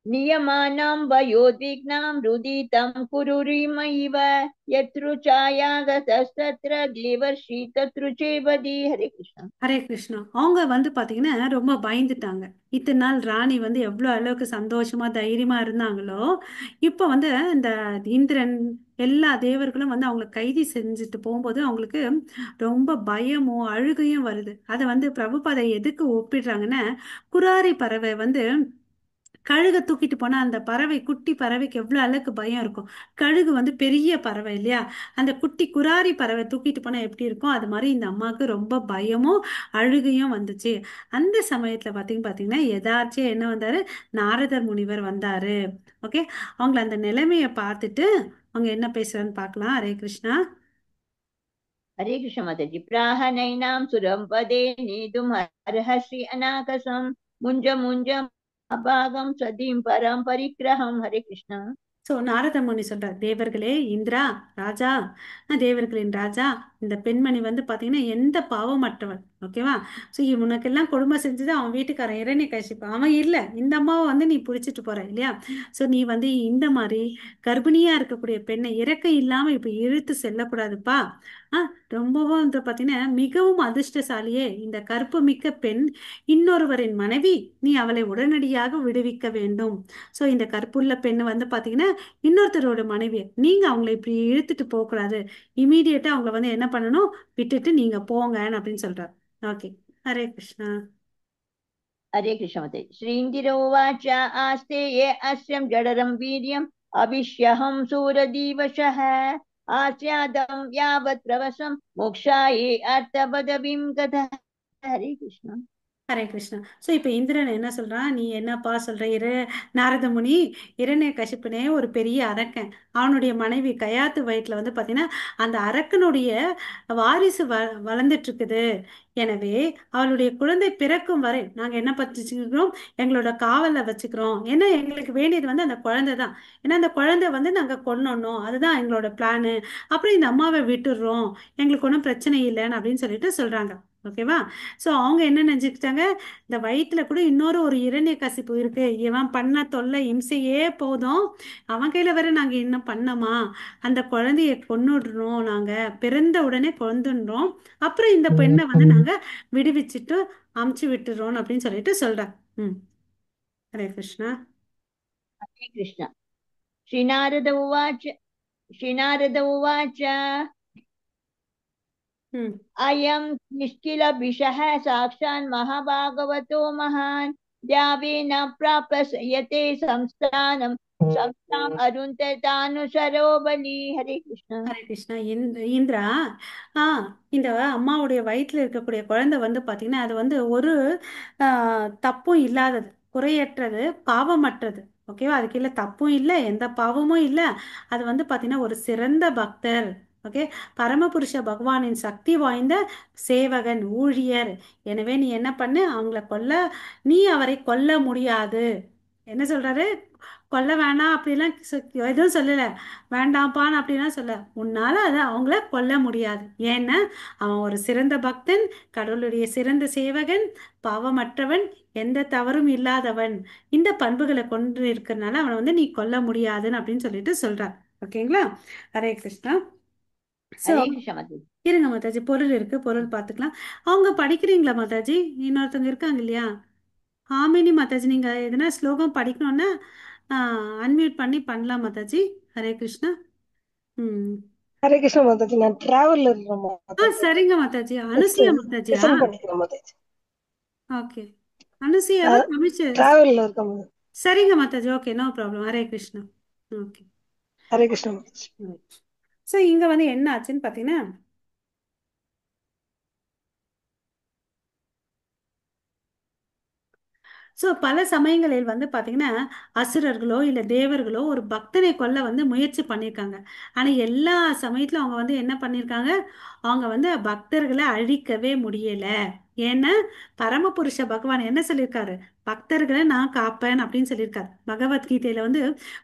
B: नियमानां वयोद्विग्नां रुदितं कुरुरिमैव यत्र चायागतस्तत्र देवर्षि तत्र चेवदि। हरे कृष्ण।
A: ஹரே கிருஷ்ணா. அவங்க வந்து பாத்தீங்கன்னா ரொம்ப பயந்துட்டாங்க. இத்தனை நாள் ராணி வந்து எவ்வளவு அளவுக்கு சந்தோஷமா தைரியமா இருந்தாங்களோ, இப்ப வந்து இந்த இந்திரன் எல்லா தேவர்களும் வந்து அவங்களை கைதி செஞ்சுட்டு போகும்போது அவங்களுக்கு ரொம்ப பயமும் அழுகையும் வருது. அதை வந்து பிரபுபாதை எதுக்கு ஒப்பிடுறாங்கன்னா, குராரி பறவை வந்து கழுகை தூக்கிட்டு போனா அந்த பறவை, குட்டி பறவைக்கு எவ்வளவு அளவுக்கு பயம் இருக்கும். கழுகு வந்து பெரிய பறவை இல்லையா, அந்த குட்டி குராரி பறவை தூக்கிட்டு போனா எப்படி இருக்கும், அது மாதிரி இந்த அம்மாவுக்கு ரொம்ப பயமும் அழுகையும் வந்துச்சு. அந்த சமயத்துல பாத்தீங்கன்னா எதாச்சும் என்ன வந்தாரு, நாரதர் முனிவர் வந்தாரு. ஓகே. அவங்கள அந்த நிலைமையை பார்த்துட்டு அவங்க என்ன பேசுறான்னு பார்க்கலாம். ஹரே கிருஷ்ணா.
B: हरे कृष्ण माताजी। प्राह नैनां सुरं पदे नेतुम् अर्हसि अनाकसं मुञ्ज मुञ्ज अभागं सदीं परं परिग्रहं। हरे कृष्ण।
A: சோ நாரத முனி சொல்றார், தேவர்களே, இந்திரா, ராஜா, தேவர்களின் ராஜா, இந்த பெண்மணி வந்து பாத்தீங்கன்னா எந்த பாவமற்றவள். ஓகேவா. சோ இவனுக்கெல்லாம் கொடுமை செஞ்சது அவன் வீட்டுக்காரன் இரண்யகசிப்பு. அவன் இல்ல, இந்த அம்மாவை வந்து நீ புடிச்சிட்டு போற இல்லையா. சோ நீ வந்து இந்த மாதிரி கர்ப்பிணியா இருக்கக்கூடிய பெண்ணை இறக்க இல்லாம இப்ப இழுத்து செல்லக்கூடாதுப்பா. ரொம்பவும் வந்து பாத்தீங்கன்னா மிகவும் அதிர்ஷ்டசாலியே இந்த கற்பு மிக்க பெண் இன்னொருவரின் மனைவி, நீ அவளை உடனடியாக விடுவிக்க வேண்டும். சோ இந்த கற்புள்ள பெண் வந்து பாத்தீங்கன்னா இன்னொருத்தரோட மனைவி, நீங்க அவங்கள இப்படி இழுத்துட்டு போக கூடாது. இமீடியட்டா அவங்கள வந்து என்ன பண்ணணும், விட்டுட்டு நீங்க போங்க அப்படின்னு சொல்றார். ஓகே. ஹரே கிருஷ்ணா.
B: हरे कृष्ण माताजी। श्रीन्दिरोवाच आस्ते ये अस्यं जडरं वीर्यम् अविश्यहं सूरदीवशः आस्यादं यावत् प्रवसं मोक्षायै अर्थपदवीं गतः। हरे कृष्ण।
A: ஹரே கிருஷ்ணா. ஸோ இப்போ இந்திரன் என்ன சொல்றான், நீ என்னப்பா சொல்ற நாரத முனி, இரண்ய கசிப்புனே ஒரு பெரிய அரக்கன். அவனுடைய மனைவி கயாத்து வயிற்றுல வந்து பார்த்தீங்கன்னா அந்த அரக்கனுடைய வாரிசு வளர்ந்துட்டு இருக்குது. எனவே அவளுடைய குழந்தை பிறக்கும் வரை நாங்கள் என்ன வச்சுக்கிறோம், எங்களோட காவல்ல வச்சுக்கிறோம். ஏன்னா எங்களுக்கு வேண்டியது வந்து அந்த குழந்தை தான். ஏன்னா அந்த குழந்தை வந்து நாங்கள் கொல்லணும், அதுதான் எங்களோட பிளானு. அப்புறம் இந்த அம்மாவை விட்டுடுறோம், எங்களுக்கு ஒன்றும் பிரச்சனை இல்லைன்னு அப்படின்னு சொல்லிட்டு சொல்றாங்க. ஓகேவா? ஸோ அவங்க என்ன நினைச்சுக்கிட்டாங்க, இந்த வயிற்றுல கூட இன்னொரு ஒரு இரண்ய கசிப்பு இருக்கு, இவன் பண்ண தொல்லை இம்சையே போதும், அவன் கையில வேற நாங்க இன்னும் பண்ணமா, அந்த குழந்தைய கொன்னுடுறோம், நாங்க பிறந்த உடனே கொன்னுடுறோம், அப்புறம் இந்த பெண்ணை வந்து நாங்க விடுவிச்சுட்டு அமுச்சு விட்டுறோம் அப்படின்னு சொல்லிட்டு சொல்றேன். ம். ஹரே கிருஷ்ணா.
B: हरे कृष्ण। श्रीनारद उवाच। श्रीनारद उवाच।
A: ம்.
B: अयं निष्किलभिषः साक्षान् महाभागवतो महान् द्यावेन प्राप्यते संस्थानं संस्थाम् अरुन्धतानुसरो बली। हरे कृष्ण।
A: ஹரே கிருஷ்ணா. இந்திரா, ஆ இந்த அம்மாவுடைய வயிற்றுல இருக்கக்கூடிய குழந்தை வந்து பார்த்தீங்கன்னா அது வந்து ஒரு ஆ, தப்பும் இல்லாதது, குறையற்றது, பாவமற்றது. ஓகேவா? அதுக்கு இல்லை தப்பும் இல்லை, எந்த பாவமும் இல்லை. அது வந்து பார்த்தீங்கன்னா ஒரு சிறந்த பக்தர். ஓகே. பரமபுருஷ பகவானின் சக்தி வாய்ந்த சேவகன், ஊழியர். எனவே நீ என்ன பண்ணு, அவங்கள கொல்ல, நீ அவரை கொல்ல முடியாது. என்ன சொல்றாரு, கொல்ல வேணாம் அப்படிலாம் எதுவும் சொல்லல, வேண்டாம்ப்பான்னு அப்படிலாம் சொல்ல, உன்னால அதை அவங்கள கொல்ல முடியாது. ஏன்னா அவன் ஒரு சிறந்த பக்தன், கடவுளுடைய சிறந்த சேவகன், பாவமற்றவன், எந்த தவறும் இல்லாதவன். இந்த பண்புகளை கொண்டு இருக்கிறதுனால அவனை வந்து நீ கொல்ல முடியாதுன்னு அப்படின்னு சொல்லிட்டு சொல்றார். ஓகேங்களா? ஹரே கிருஷ்ணா. ஸோ
B: हरे कृष्ण माता।
A: இருங்க மாதாஜி, பொருள் இருக்கு, பொருள் பார்த்துக்கலாம். அவங்க படிக்கிறீங்களா மாதாஜி? இன்னொருத்தவங்க இருக்காங்க இல்லையா? ஆமினி மாதாஜி, நீங்க எதனா ஸ்லோகம் படிக்கணும்னா அன்மியூட் பண்ணி பண்ணலாம் மாதாஜி. ஹரே கிருஷ்ணா. ம்.
C: ஹரே கிருஷ்ண மாதாஜி, நான் டிராவல்ல இருக்கிறேன் மாதாஜி.
A: சரிங்க மாதாஜி. அனுசியா மாதாஜியா?
C: லிசன் பண்ணிக்கிறேன் மாதாஜி.
A: ஓகே. அனுசியாவா தமிழ்?
C: டிராவல்ல இருக்கேன் மாதாஜி.
A: சரிங்க Mataji, okay, no problem. Hare Krishna. Okay.
C: Hare Krishna Mataji.
A: So இங்க வந்து என்ன ஆச்சுன்னு பார்த்தீங்கன்னா, ஸோ பல சமயங்களில் வந்து பார்த்தீங்கன்னா அசுரர்களோ இல்லை தேவர்களோ ஒரு பக்தனை கொல்ல வந்து முயற்சி பண்ணியிருக்காங்க. ஆனால் எல்லா சமயத்திலும் அவங்க வந்து என்ன பண்ணியிருக்காங்க, அவங்க வந்து பக்தர்களை அழிக்கவே முடியலை. ஏன்னா பரமபுருஷ பகவான் என்ன சொல்லியிருக்காரு, பக்தர்களை நான் காப்பேன் அப்படின்னு சொல்லியிருக்காரு. பகவத்கீதையில வந்து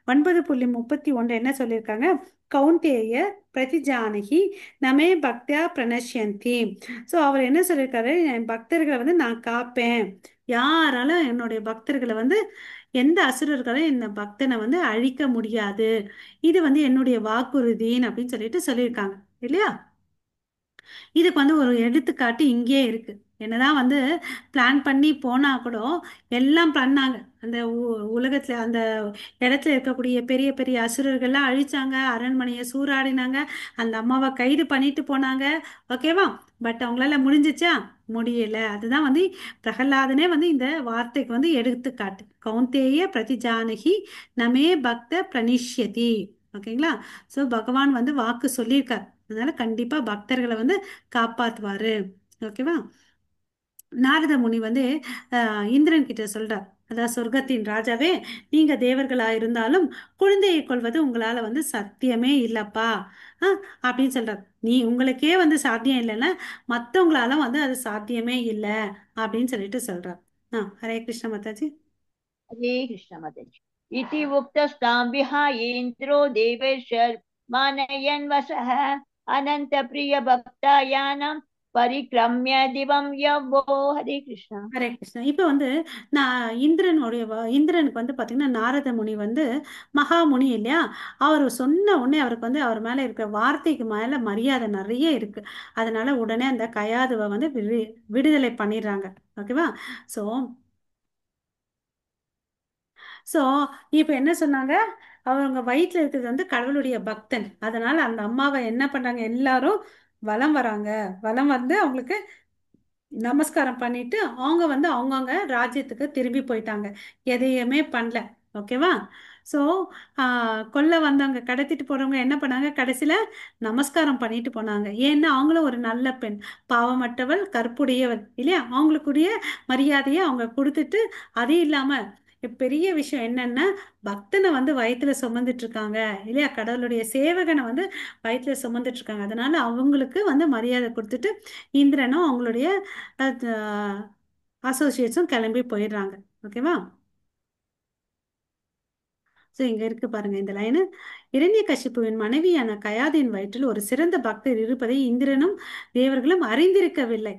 A: 9.31 என்ன சொல்லியிருக்காங்க, கௌந்தேய பிரதிஜானகி நமே பக்தியா பிரணஷ்யந்தி. ஸோ அவர் என்ன சொல்லியிருக்காரு, என் பக்தர்களை வந்து நான் காப்பேன், யாராலும் என்னுடைய பக்தர்களை வந்து எந்த அசுரர்களும் இந்த பக்தனை வந்து அழிக்க முடியாது, இது வந்து என்னுடைய வாக்குறுதின்னு அப்படின்னு சொல்லிட்டு சொல்லியிருக்காங்க இல்லையா? இதுக்கு வந்து ஒரு எடுத்துக்காட்டு இங்கேயே இருக்கு. என்னதான் வந்து பிளான் பண்ணி போனா கூட எல்லாம் பண்ணாங்க, அந்த உலகத்துல அந்த இடத்துல இருக்கக்கூடிய பெரிய பெரிய அசுரர்கள்லாம் அழிச்சாங்க, அரண்மனையை சூறாடினாங்க, அந்த அம்மாவை கைது பண்ணிட்டு போனாங்க. ஓகேவா? பட் அவங்களால முடிஞ்சிச்சா? முடியல. அதுதான் வந்து பிரகலாதனே வந்து இந்த வார்த்தைக்கு வந்து எடுத்துக்காட்டு. கௌந்தேய பிரதிஜானகி நமே பக்த பிரணிஷ்யதி. ஓகேங்களா? ஸோ பகவான் வந்து வாக்கு சொல்லியிருக்கார், அதனால கண்டிப்பா பக்தர்களை வந்து காப்பாத்துவாரு. ஓகேவா? நாரத முனி வந்து இந்திரன் கிட்ட சொல்றார், அதாவது சொர்க்கத்தின் ராஜாவே, நீங்க தேவர்களா இருந்தாலும் குழந்தையை கொள்வது உங்களால வந்து சத்தியமே இல்லப்பா. அப்படின்னு சொல்றார். நீ உங்களுக்கே வந்து சாத்தியம் இல்லைன்னா மற்றவங்களால வந்து அது சாத்தியமே இல்லை அப்படின்னு சொல்லிட்டு சொல்றார். ஹரே கிருஷ்ண மாதாஜி.
B: हरे कृष्ण माता। इति उक्तस्तां विहाय इन्द्रो देवेश्वर मानयन् वसः अनन्तप्रियभक्तायानं परिक्रम्य दिवं यवो। हरे कृष्ण।
A: ஹரே கிருஷ்ணா. இப்போ வந்து நான் இந்திரனுடைய இந்திரனுக்கு வந்து பார்த்தீங்கன்னா நாரத முனி வந்து மகாமுனி இல்லையா? அவர் சொன்ன உடனே அவருக்கு வந்து அவர் மேலே இருக்கிற வார்த்தைக்கு மேலே மரியாதை நிறைய இருக்கு. அதனால உடனே அந்த கயாதுவை வந்து விடுதலை பண்ணிடுறாங்க. ஓகேவா? ஸோ ஸோ இப்போ என்ன சொன்னாங்க, அவங்க வயிற்றுல இருக்கிறது வந்து கடவுளுடைய பக்தன். அதனால அந்த அம்மாவை என்ன பண்றாங்க, எல்லாரும் வலம் வராங்க. வலம் வந்து அவங்களுக்கு நமஸ்காரம் பண்ணிட்டு அவங்க வந்து அவங்கவங்க ராஜ்யத்துக்கு திரும்பி போயிட்டாங்க, எதையுமே பண்ணல. ஓகேவா? ஸோ கொல்ல வந்தவங்க கடத்திட்டு போறவங்க என்ன பண்ணாங்க, கடைசியில நமஸ்காரம் பண்ணிட்டு போனாங்க. ஏன்னா அவங்களும் ஒரு நல்ல பெண், பாவமற்றவள் கற்புடையவள் இல்லையா, அவங்களுக்குரிய மரியாதையை அவங்க கொடுத்துட்டு. அது இல்லாம பெரிய விஷயம் என்னன்னா, பக்தனை வந்து வயித்துல சுமந்துட்டு இருக்காங்க இல்லையா, கடவுளுடைய சேவகனை வந்து வயித்துல சுமந்துட்டு இருக்காங்க. அதனால அவங்களுக்கு வந்து மரியாதை கொடுத்துட்டு இந்திரனும் அவங்களுடைய அசோசியேட்ஸும் கிளம்பி போயிடுறாங்க. ஓகேவா? ஸோ இங்க இருக்கு பாருங்க இந்த லைனு. இரண்யகசிப்புவின் மனைவியான கயாதியின் வயிற்றில் ஒரு சிறந்த பக்தர் இருப்பதை இந்திரனும் தேவர்களும் அறிந்திருக்கவில்லை.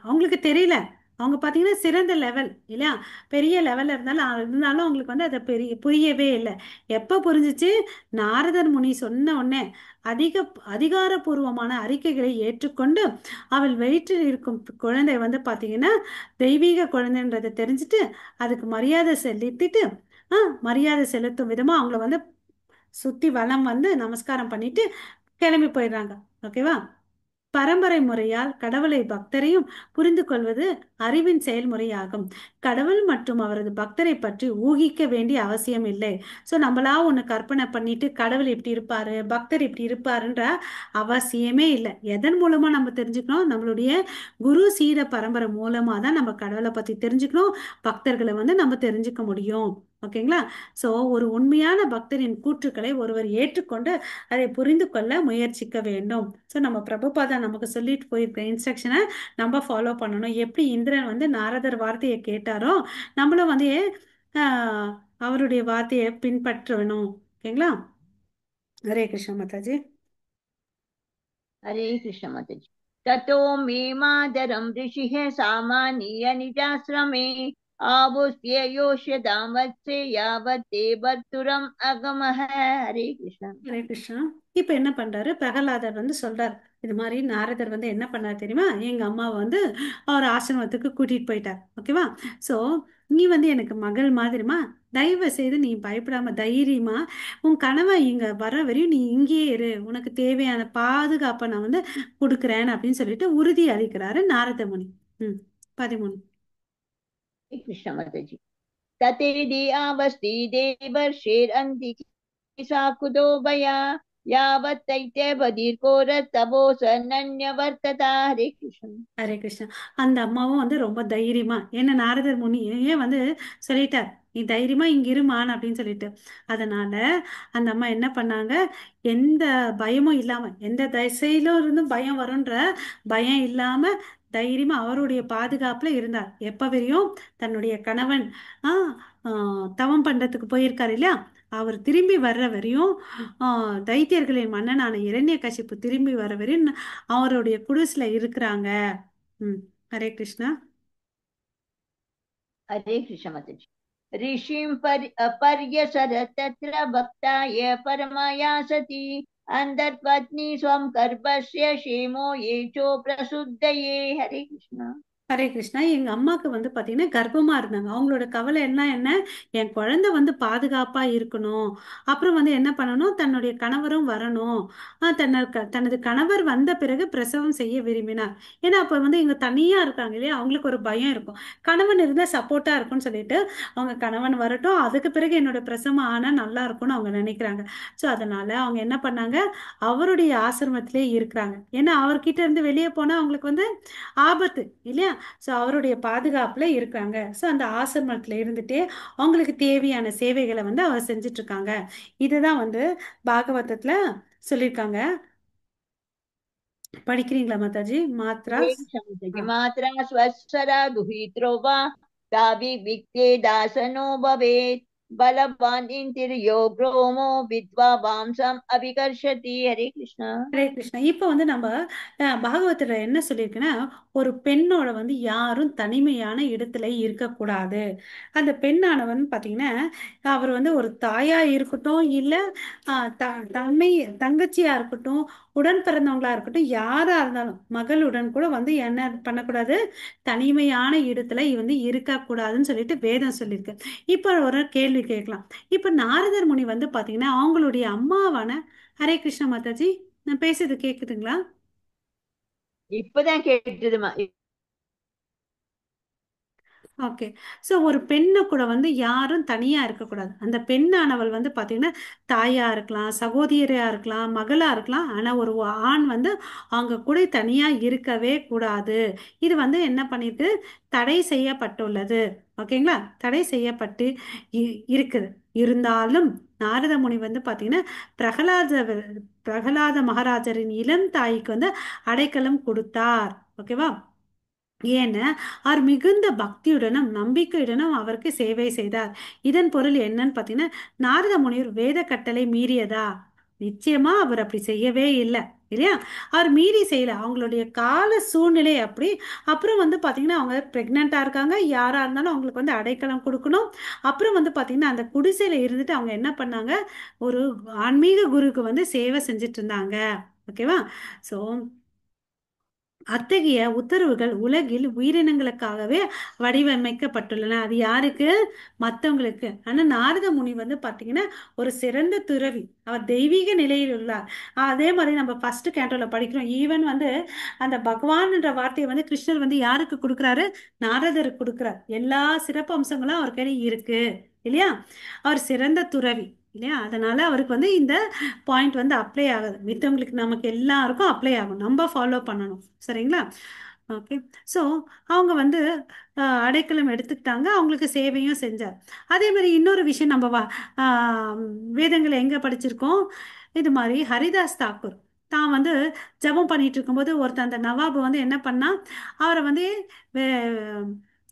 A: அவங்களுக்கு தெரியல. அவங்க பார்த்தீங்கன்னா சிறந்த லெவல் இல்லையா, பெரிய லெவல்ல இருந்தாலும் அவங்களுக்கு வந்து அதை புரியவே இல்லை. எப்போ புரிஞ்சிச்சு? நாரதர் முனி சொன்ன உடனே அதிகாரபூர்வமான அறிக்கைகளை ஏற்றுக்கொண்டு அவள் வயிற்றில் இருக்கும் குழந்தை வந்து பார்த்தீங்கன்னா தெய்வீக குழந்தைன்றதை தெரிஞ்சுட்டு அதுக்கு மரியாதை செலுத்திட்டு மரியாதை செலுத்தும் விதமா அவங்கள வந்து சுத்தி வலம் வந்து நமஸ்காரம் பண்ணிட்டு கிளம்பி போயிடுறாங்க. ஓகேவா? பரம்பரை முறையால் கடவுளை பக்தரையும் புரிந்து கொள்வது அறிவின் செயல்முறையாகும். கடவுள் மற்றும் அவரது பக்தரை பற்றி ஊகிக்க வேண்டிய அவசியம் இல்லை. ஸோ நம்மளா ஒன்று கற்பனை பண்ணிட்டு கடவுள் இப்படி இருப்பாரு, பக்தர் இப்படி இருப்பாருன்ற அவசியமே இல்லை. எதன் மூலமா நம்ம தெரிஞ்சுக்கணும்? நம்மளுடைய குரு சீட பரம்பரை மூலமா தான் நம்ம கடவுளை பத்தி தெரிஞ்சுக்கணும், பக்தர்களை வந்து நம்ம தெரிஞ்சுக்க முடியும். ஓகேங்களா? ஸோ ஒரு உண்மையான பக்தரின் கூற்றுக்களை ஒருவர் ஏற்றுக்கொண்டு அதை புரிந்து கொள்ள முயற்சிக்க வேண்டும். ஸோ நம்ம பிரபுபாதா நமக்கு சொல்லிட்டு போயிருக்க இன்ஸ்ட்ரக்ஷனை நம்ம ஃபாலோ பண்ணணும். எப்படி இந்திரன் வந்து நாரதர் வார்த்தையை கேட்டாரோ நம்மளும் வந்து ஆஹ், அவருடைய வார்த்தையை பின்பற்றணும். ஓகேங்களா? ஹரே கிருஷ்ண மாதாஜி.
B: हरे कृष्ण माता जी। ततो मे मातरम ऋषिः सामान्य निजाश्रमे आबुष्य योष्यदामत्से यावत् ते भर्तुरम् अगमः। हरे कृष्ण।
A: ஹரே கிருஷ்ணா. இப்ப என்ன பண்றாரு, பிரகலாதர் வந்து சொல்றாரு, இது மாதிரி நாரதர் வந்து என்ன பண்ணாரு தெரியுமா, எங்க அம்மாவை வந்து அவர் ஆசிரமத்துக்கு கூட்டிட்டு போயிட்டார். ஓகேவா? சோ நீ வந்து எனக்கு மகள் மாதிரிமா, தயவு செய்து நீ பயப்படாம தைரியமா உன் கணவன் இங்க வர வரையும் நீ இங்கேயே இரு, உனக்கு தேவையான பாதுகாப்பை நான் வந்து கொடுக்குறேன் அப்படின்னு சொல்லிட்டு உறுதி அளிக்கிறாரு நாரத முனி. 13.
B: हरे कृष्ण माता जी। ततेदि आवस्ति देवर्षेरन्तिकी साकुतो भया यावत् दैत्य बधिर्घोरस्तपोसनन्यवर्तता। हरे कृष्ण।
A: ஹரே கிருஷ்ணா. அந்த அம்மாவும் வந்து ரொம்ப தைரியமா, என்ன நாரதர் முனியே வந்து சொல்லிட்டார், நீ தைரியமா இங்க இருமான் அப்படின்னு சொல்லிட்டு. அதனால அந்த அம்மா என்ன பண்ணாங்க, எந்த பயமும் இல்லாம, எந்த திசையிலும் இருந்து பயம் வரும்ன்ற பயம் இல்லாம தைரியமா அவருடைய பாதுகாப்புல இருந்தார். எப்ப வரையும்? தன்னுடைய கணவன் ஆஹ் தவம் பண்றதுக்கு போயிருக்காரு இல்லையா, அவர் திரும்பி வர்ற வரையும், தைத்தியர்களின் மன்னனான இரண்யகசிப்பு திரும்பி வர வரையும் அவருடைய குடிசுல இருக்கிறாங்க. ஹரே கிருஷ்ணா.
B: हरे कृष्ण माता जी। ऋषिं पर्यसर तत्र भक्ताय परमाया सती अन्तर्पत्नी स्वं गर्भस्य क्षेमो ये चो प्रसुद्धये। हरे कृष्ण।
A: ஹரே கிருஷ்ணா. எங்க அம்மாக்கு வந்து பாத்தீங்கன்னா கர்ப்பமா இருந்தாங்க. அவங்களோட கவலை என்ன, என் குழந்தை வந்து பாதுகாப்பா இருக்கணும், அப்புறம் வந்து என்ன பண்ணணும், தன்னுடைய கணவரும் வரணும். தனது கணவர் வந்த பிறகு பிரசவம் செய்ய விரும்பினார். ஏன்னா அப்ப வந்து இவங்க தனியா இருக்காங்க இல்லையா, அவங்களுக்கு ஒரு பயம் இருக்கும். கணவன் இருந்தா சப்போர்ட்டா இருக்கும்னு சொல்லிட்டு அவங்க கணவன் வரட்டும், அதுக்கு பிறகு என்னோட பிரசவம் ஆனா நல்லா இருக்கும்னு அவங்க நினைக்கிறாங்க. ஸோ அதனால அவங்க என்ன பண்ணாங்க, அவருடைய ஆசிரமத்திலே இருக்கிறாங்க. ஏன்னா அவர்கிட்ட இருந்து வெளியே போனா அவங்களுக்கு வந்து ஆபத்து இல்லையா. ஸோ அவருடைய பாதுகாப்புல இருக்காங்க. ஸோ அந்த ஆசிரமத்துல இருந்துட்டே அவங்களுக்கு தேவையான சேவைகளை வந்து அவர் செஞ்சுட்டு இருக்காங்க. இதுதான் வந்து பாகவதத்துல சொல்லியிருக்காங்க. படிக்கிறீங்களா மாதாஜி? மாத்ரா.
B: हरे कृष्ण माता
A: ஆ,
B: जी। मात्रा स्वस्वरा दुहित्रो वा ताभिर्विक्ते दासनो भवेत् बलवान् इन्द्रियो ग्रोमो विद्वा वांसम् अभिकर्षति। हरे कृष्ण।
A: ஹரே கிருஷ்ணா. இப்போ வந்து நம்ம பாகவத்துல என்ன சொல்லியிருக்குன்னா, ஒரு பெண்ணோட வந்து யாரும் தனிமையான இடத்துல இருக்கக்கூடாது. அந்த பெண்ணானவன் பார்த்தீங்கன்னா, அவர் வந்து ஒரு தாயா இருக்கட்டும், இல்லை தன்மை தங்கச்சியா இருக்கட்டும், உடன் பிறந்தவங்களா இருக்கட்டும், யாரா இருந்தாலும் மகளுடன் கூட வந்து என்ன பண்ணக்கூடாது, தனிமையான இடத்துல வந்து இருக்கக்கூடாதுன்னு சொல்லிட்டு வேதம் சொல்லியிருக்கு. இப்போ ஒரு கேள்வி கேட்கலாம். இப்போ நாரதர் முனி வந்து பார்த்தீங்கன்னா அவங்களுடைய அம்மாவான, ஹரே கிருஷ்ண மாதாஜி, நான் பேசுறது கேக்குதுங்களா?
B: இப்பதான் கேட்டதுமா।
A: ஓகே. ஸோ ஒரு பெண்ணு கூட வந்து யாரும் தனியா இருக்கக்கூடாது. அந்த பெண்ணானவள் வந்து பார்த்தீங்கன்னா தாயா இருக்கலாம், சகோதரியா இருக்கலாம், மகளா இருக்கலாம். ஆனா ஒரு ஆண் வந்து அவங்க கூட தனியா இருக்கவே கூடாது. இது வந்து என்ன பண்ணிருக்கு, தடை செய்யப்பட்டுள்ளது. ஓகேங்களா, தடை செய்யப்பட்டு இருக்குது. இருந்தாலும் நாரத முனி வந்து பார்த்தீங்கன்னா பிரகலாத பிரகலாத மகாராஜரின் இளம் தாய்க்கு வந்து அடைக்கலம் கொடுத்தார். ஓகேவா. ஏன்னா அவர் மிகுந்த பக்தியுடனும் நம்பிக்கையுடனும் அவருக்கு சேவை செய்தார். இதன் பொருள் என்னன்னு பார்த்தீங்கன்னா நாரத முனிவர் வேத கட்டளை மீறியதா? நிச்சயமா அவர் அப்படி செய்யவே இல்லை, இல்லையா. அவர் மீறி செய்யல, அவங்களுடைய கால சூழ்நிலை அப்படி. அப்புறம் வந்து பார்த்தீங்கன்னா அவங்க ப்ரெக்னெண்ட்டாக இருக்காங்க, யாராக இருந்தாலும் அவங்களுக்கு வந்து அடைக்கலம் கொடுக்கணும். அப்புறம் வந்து பார்த்தீங்கன்னா அந்த குடிசையில் இருந்துட்டு அவங்க என்ன பண்ணாங்க, ஒரு ஆன்மீக குருவுக்கு வந்து சேவை செஞ்சுட்டு இருந்தாங்க. ஓகேவா. ஸோ அத்தகைய உத்தரவுகள் உலகில் உயிரினங்களுக்காகவே வடிவமைக்கப்பட்டுள்ளன. அது யாருக்கு? மற்றவங்களுக்கு. ஆனால் நாரத முனி வந்து பார்த்தீங்கன்னா ஒரு சிறந்த துறவி, அவர் தெய்வீக நிலையில் உள்ளார். அதே மாதிரி நம்ம ஃபர்ஸ்ட் கேண்டோல படிக்கிறோம். ஈவன் வந்து அந்த பகவான்ன்ற வார்த்தையை வந்து கிருஷ்ணர் வந்து யாருக்கு கொடுக்குறாரு? நாரதருக்கு கொடுக்குறார். எல்லா சிறப்பு அம்சங்களும் அவர் கையில் இருக்கு, இல்லையா. அவர் சிறந்த துறவி, இல்லையா. அதனால அவருக்கு வந்து இந்த பாயிண்ட் வந்து அப்ளை ஆகுது. மித்தவங்களுக்கு நமக்கு எல்லாருக்கும் அப்ளை ஆகும், நம்ம ஃபாலோ பண்ணணும். சரிங்களா. ஓகே. ஸோ அவங்க வந்து அடைக்கலம் எடுத்துக்கிட்டாங்க, அவங்களுக்கு சேவையும் செஞ்சார். அதே மாதிரி இன்னொரு விஷயம் நம்ம வேதங்களை எங்கே படிச்சிருக்கோம், இது மாதிரி ஹரிதாஸ் தாக்கூர் தான் வந்து ஜெபம் பண்ணிட்டு இருக்கும்போது ஒருத்தர் அந்த நவாபு வந்து என்ன பண்ணா, அவரை வந்து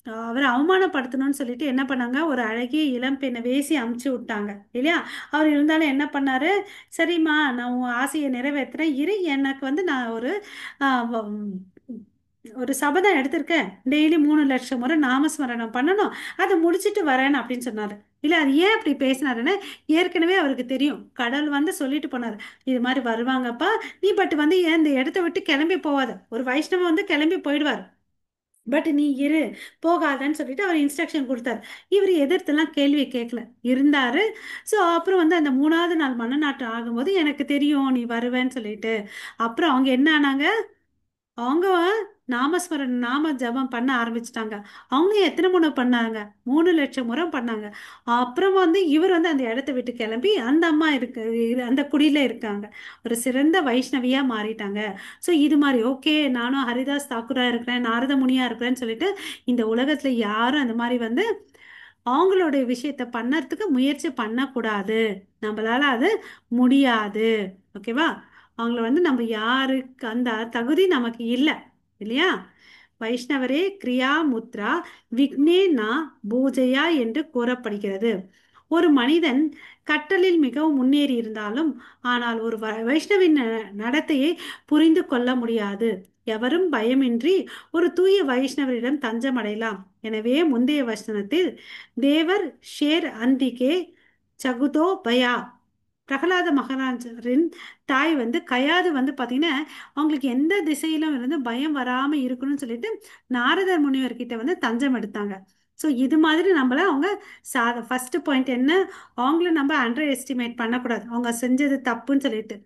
A: அவரை அவமானப்படுத்தணும்னு சொல்லிட்டு என்ன பண்ணாங்க, ஒரு அழகிய இளம் பெண்ணை வேசி அமுச்சு விட்டாங்க, இல்லையா. அவர் இருந்தாலும் என்ன பண்ணாரு, சரிம்மா நான் உன் ஆசையை நிறைவேற்றுறேன் இரு, எனக்கு வந்து நான் ஒரு சபதம் எடுத்திருக்கேன், டெய்லி 3 லட்சம் முறை நாமஸ்மரணம் பண்ணணும், அதை முடிச்சிட்டு வரேன் அப்படின்னு சொன்னாரு. இல்லை அது ஏன் அப்படி பேசினாருன்னு ஏற்கனவே அவருக்கு தெரியும். கடவுள் வந்து சொல்லிட்டு போனார், இது மாதிரி வருவாங்கப்பா, நீ பட் வந்து ஏன் இந்த இடத்த விட்டு கிளம்பி போவாத. ஒரு வைஷ்ணவ வந்து கிளம்பி போயிடுவார், பட் நீ இரு, போகாதன்னு சொல்லிட்டு அவர் இன்ஸ்ட்ரக்ஷன் கொடுத்தாரு. இவர் எதிர்த்தெல்லாம் கேள்வி கேட்கல, இருந்தாரு. ஸோ அப்புறம் வந்து அந்த 3வது நாள் மன்னநாட்டம் ஆகும்போது எனக்கு தெரியும் நீ வருவேன்னு சொல்லிட்டு, அப்புறம் அவங்க என்ன ஆனாங்க, அவங்க நாமஸ்மரண நாம ஜபம் பண்ண ஆரம்பிச்சிட்டாங்க. அவங்க எத்தனை முறை பண்ணாங்க? 3 லட்சம் முறை பண்ணாங்க. அப்புறம் வந்து இவர் வந்து அந்த இடத்த விட்டு கிளம்பி அந்த அம்மா அந்த குடியில இருக்காங்க, ஒரு சிறந்த வைஷ்ணவியா மாறிட்டாங்க. ஸோ இது மாதிரி ஓகே, நானும் ஹரிதாஸ் தாக்கூரா இருக்கிறேன், நாரத முனியா இருக்கிறேன்னு சொல்லிட்டு இந்த உலகத்துல யாரும் அந்த மாதிரி வந்து அவங்களுடைய விஷயத்த பண்ணறதுக்கு முயற்சி பண்ணக்கூடாது. நம்மளால அது முடியாது. ஓகேவா. அவங்கள வந்து நம்ம யாருக்கு அந்த தகுதி நமக்கு இல்லை, இல்லையா. வைஷ்ணவரே கிரியா முத்ரா விக்னேனா பூஜையா என்று கூறப்படுகிறது. ஒரு மனிதன் கற்றலில் மிகவும் முன்னேறி இருந்தாலும் ஆனால் ஒரு வைஷ்ணவின் நடத்தையை புரிந்து கொள்ள முடியாது. எவரும் பயமின்றி ஒரு தூய வைஷ்ணவரிடம் தஞ்சம் அடையலாம். எனவே முந்தைய வசனத்தில் தேவர் ஷேர் அந்திகே சகுதோ பயா, பிரகலாத மகாராஜரின் தாய் வந்து கயாது வந்து பார்த்தீங்கன்னா அவங்களுக்கு எந்த திசையிலும் இருந்து பயம் வராமல் இருக்கணும்னு சொல்லிட்டு நாரதர் முனிவர்கிட்ட வந்து தஞ்சம் எடுத்தாங்க. ஸோ இது மாதிரி நம்மள அவங்க ஃபர்ஸ்ட் பாயிண்ட் என்ன, அவங்கள நம்ம அண்டர் எஸ்டிமேட் பண்ணக்கூடாது, அவங்க செஞ்சது தப்புன்னு சொல்லிட்டு.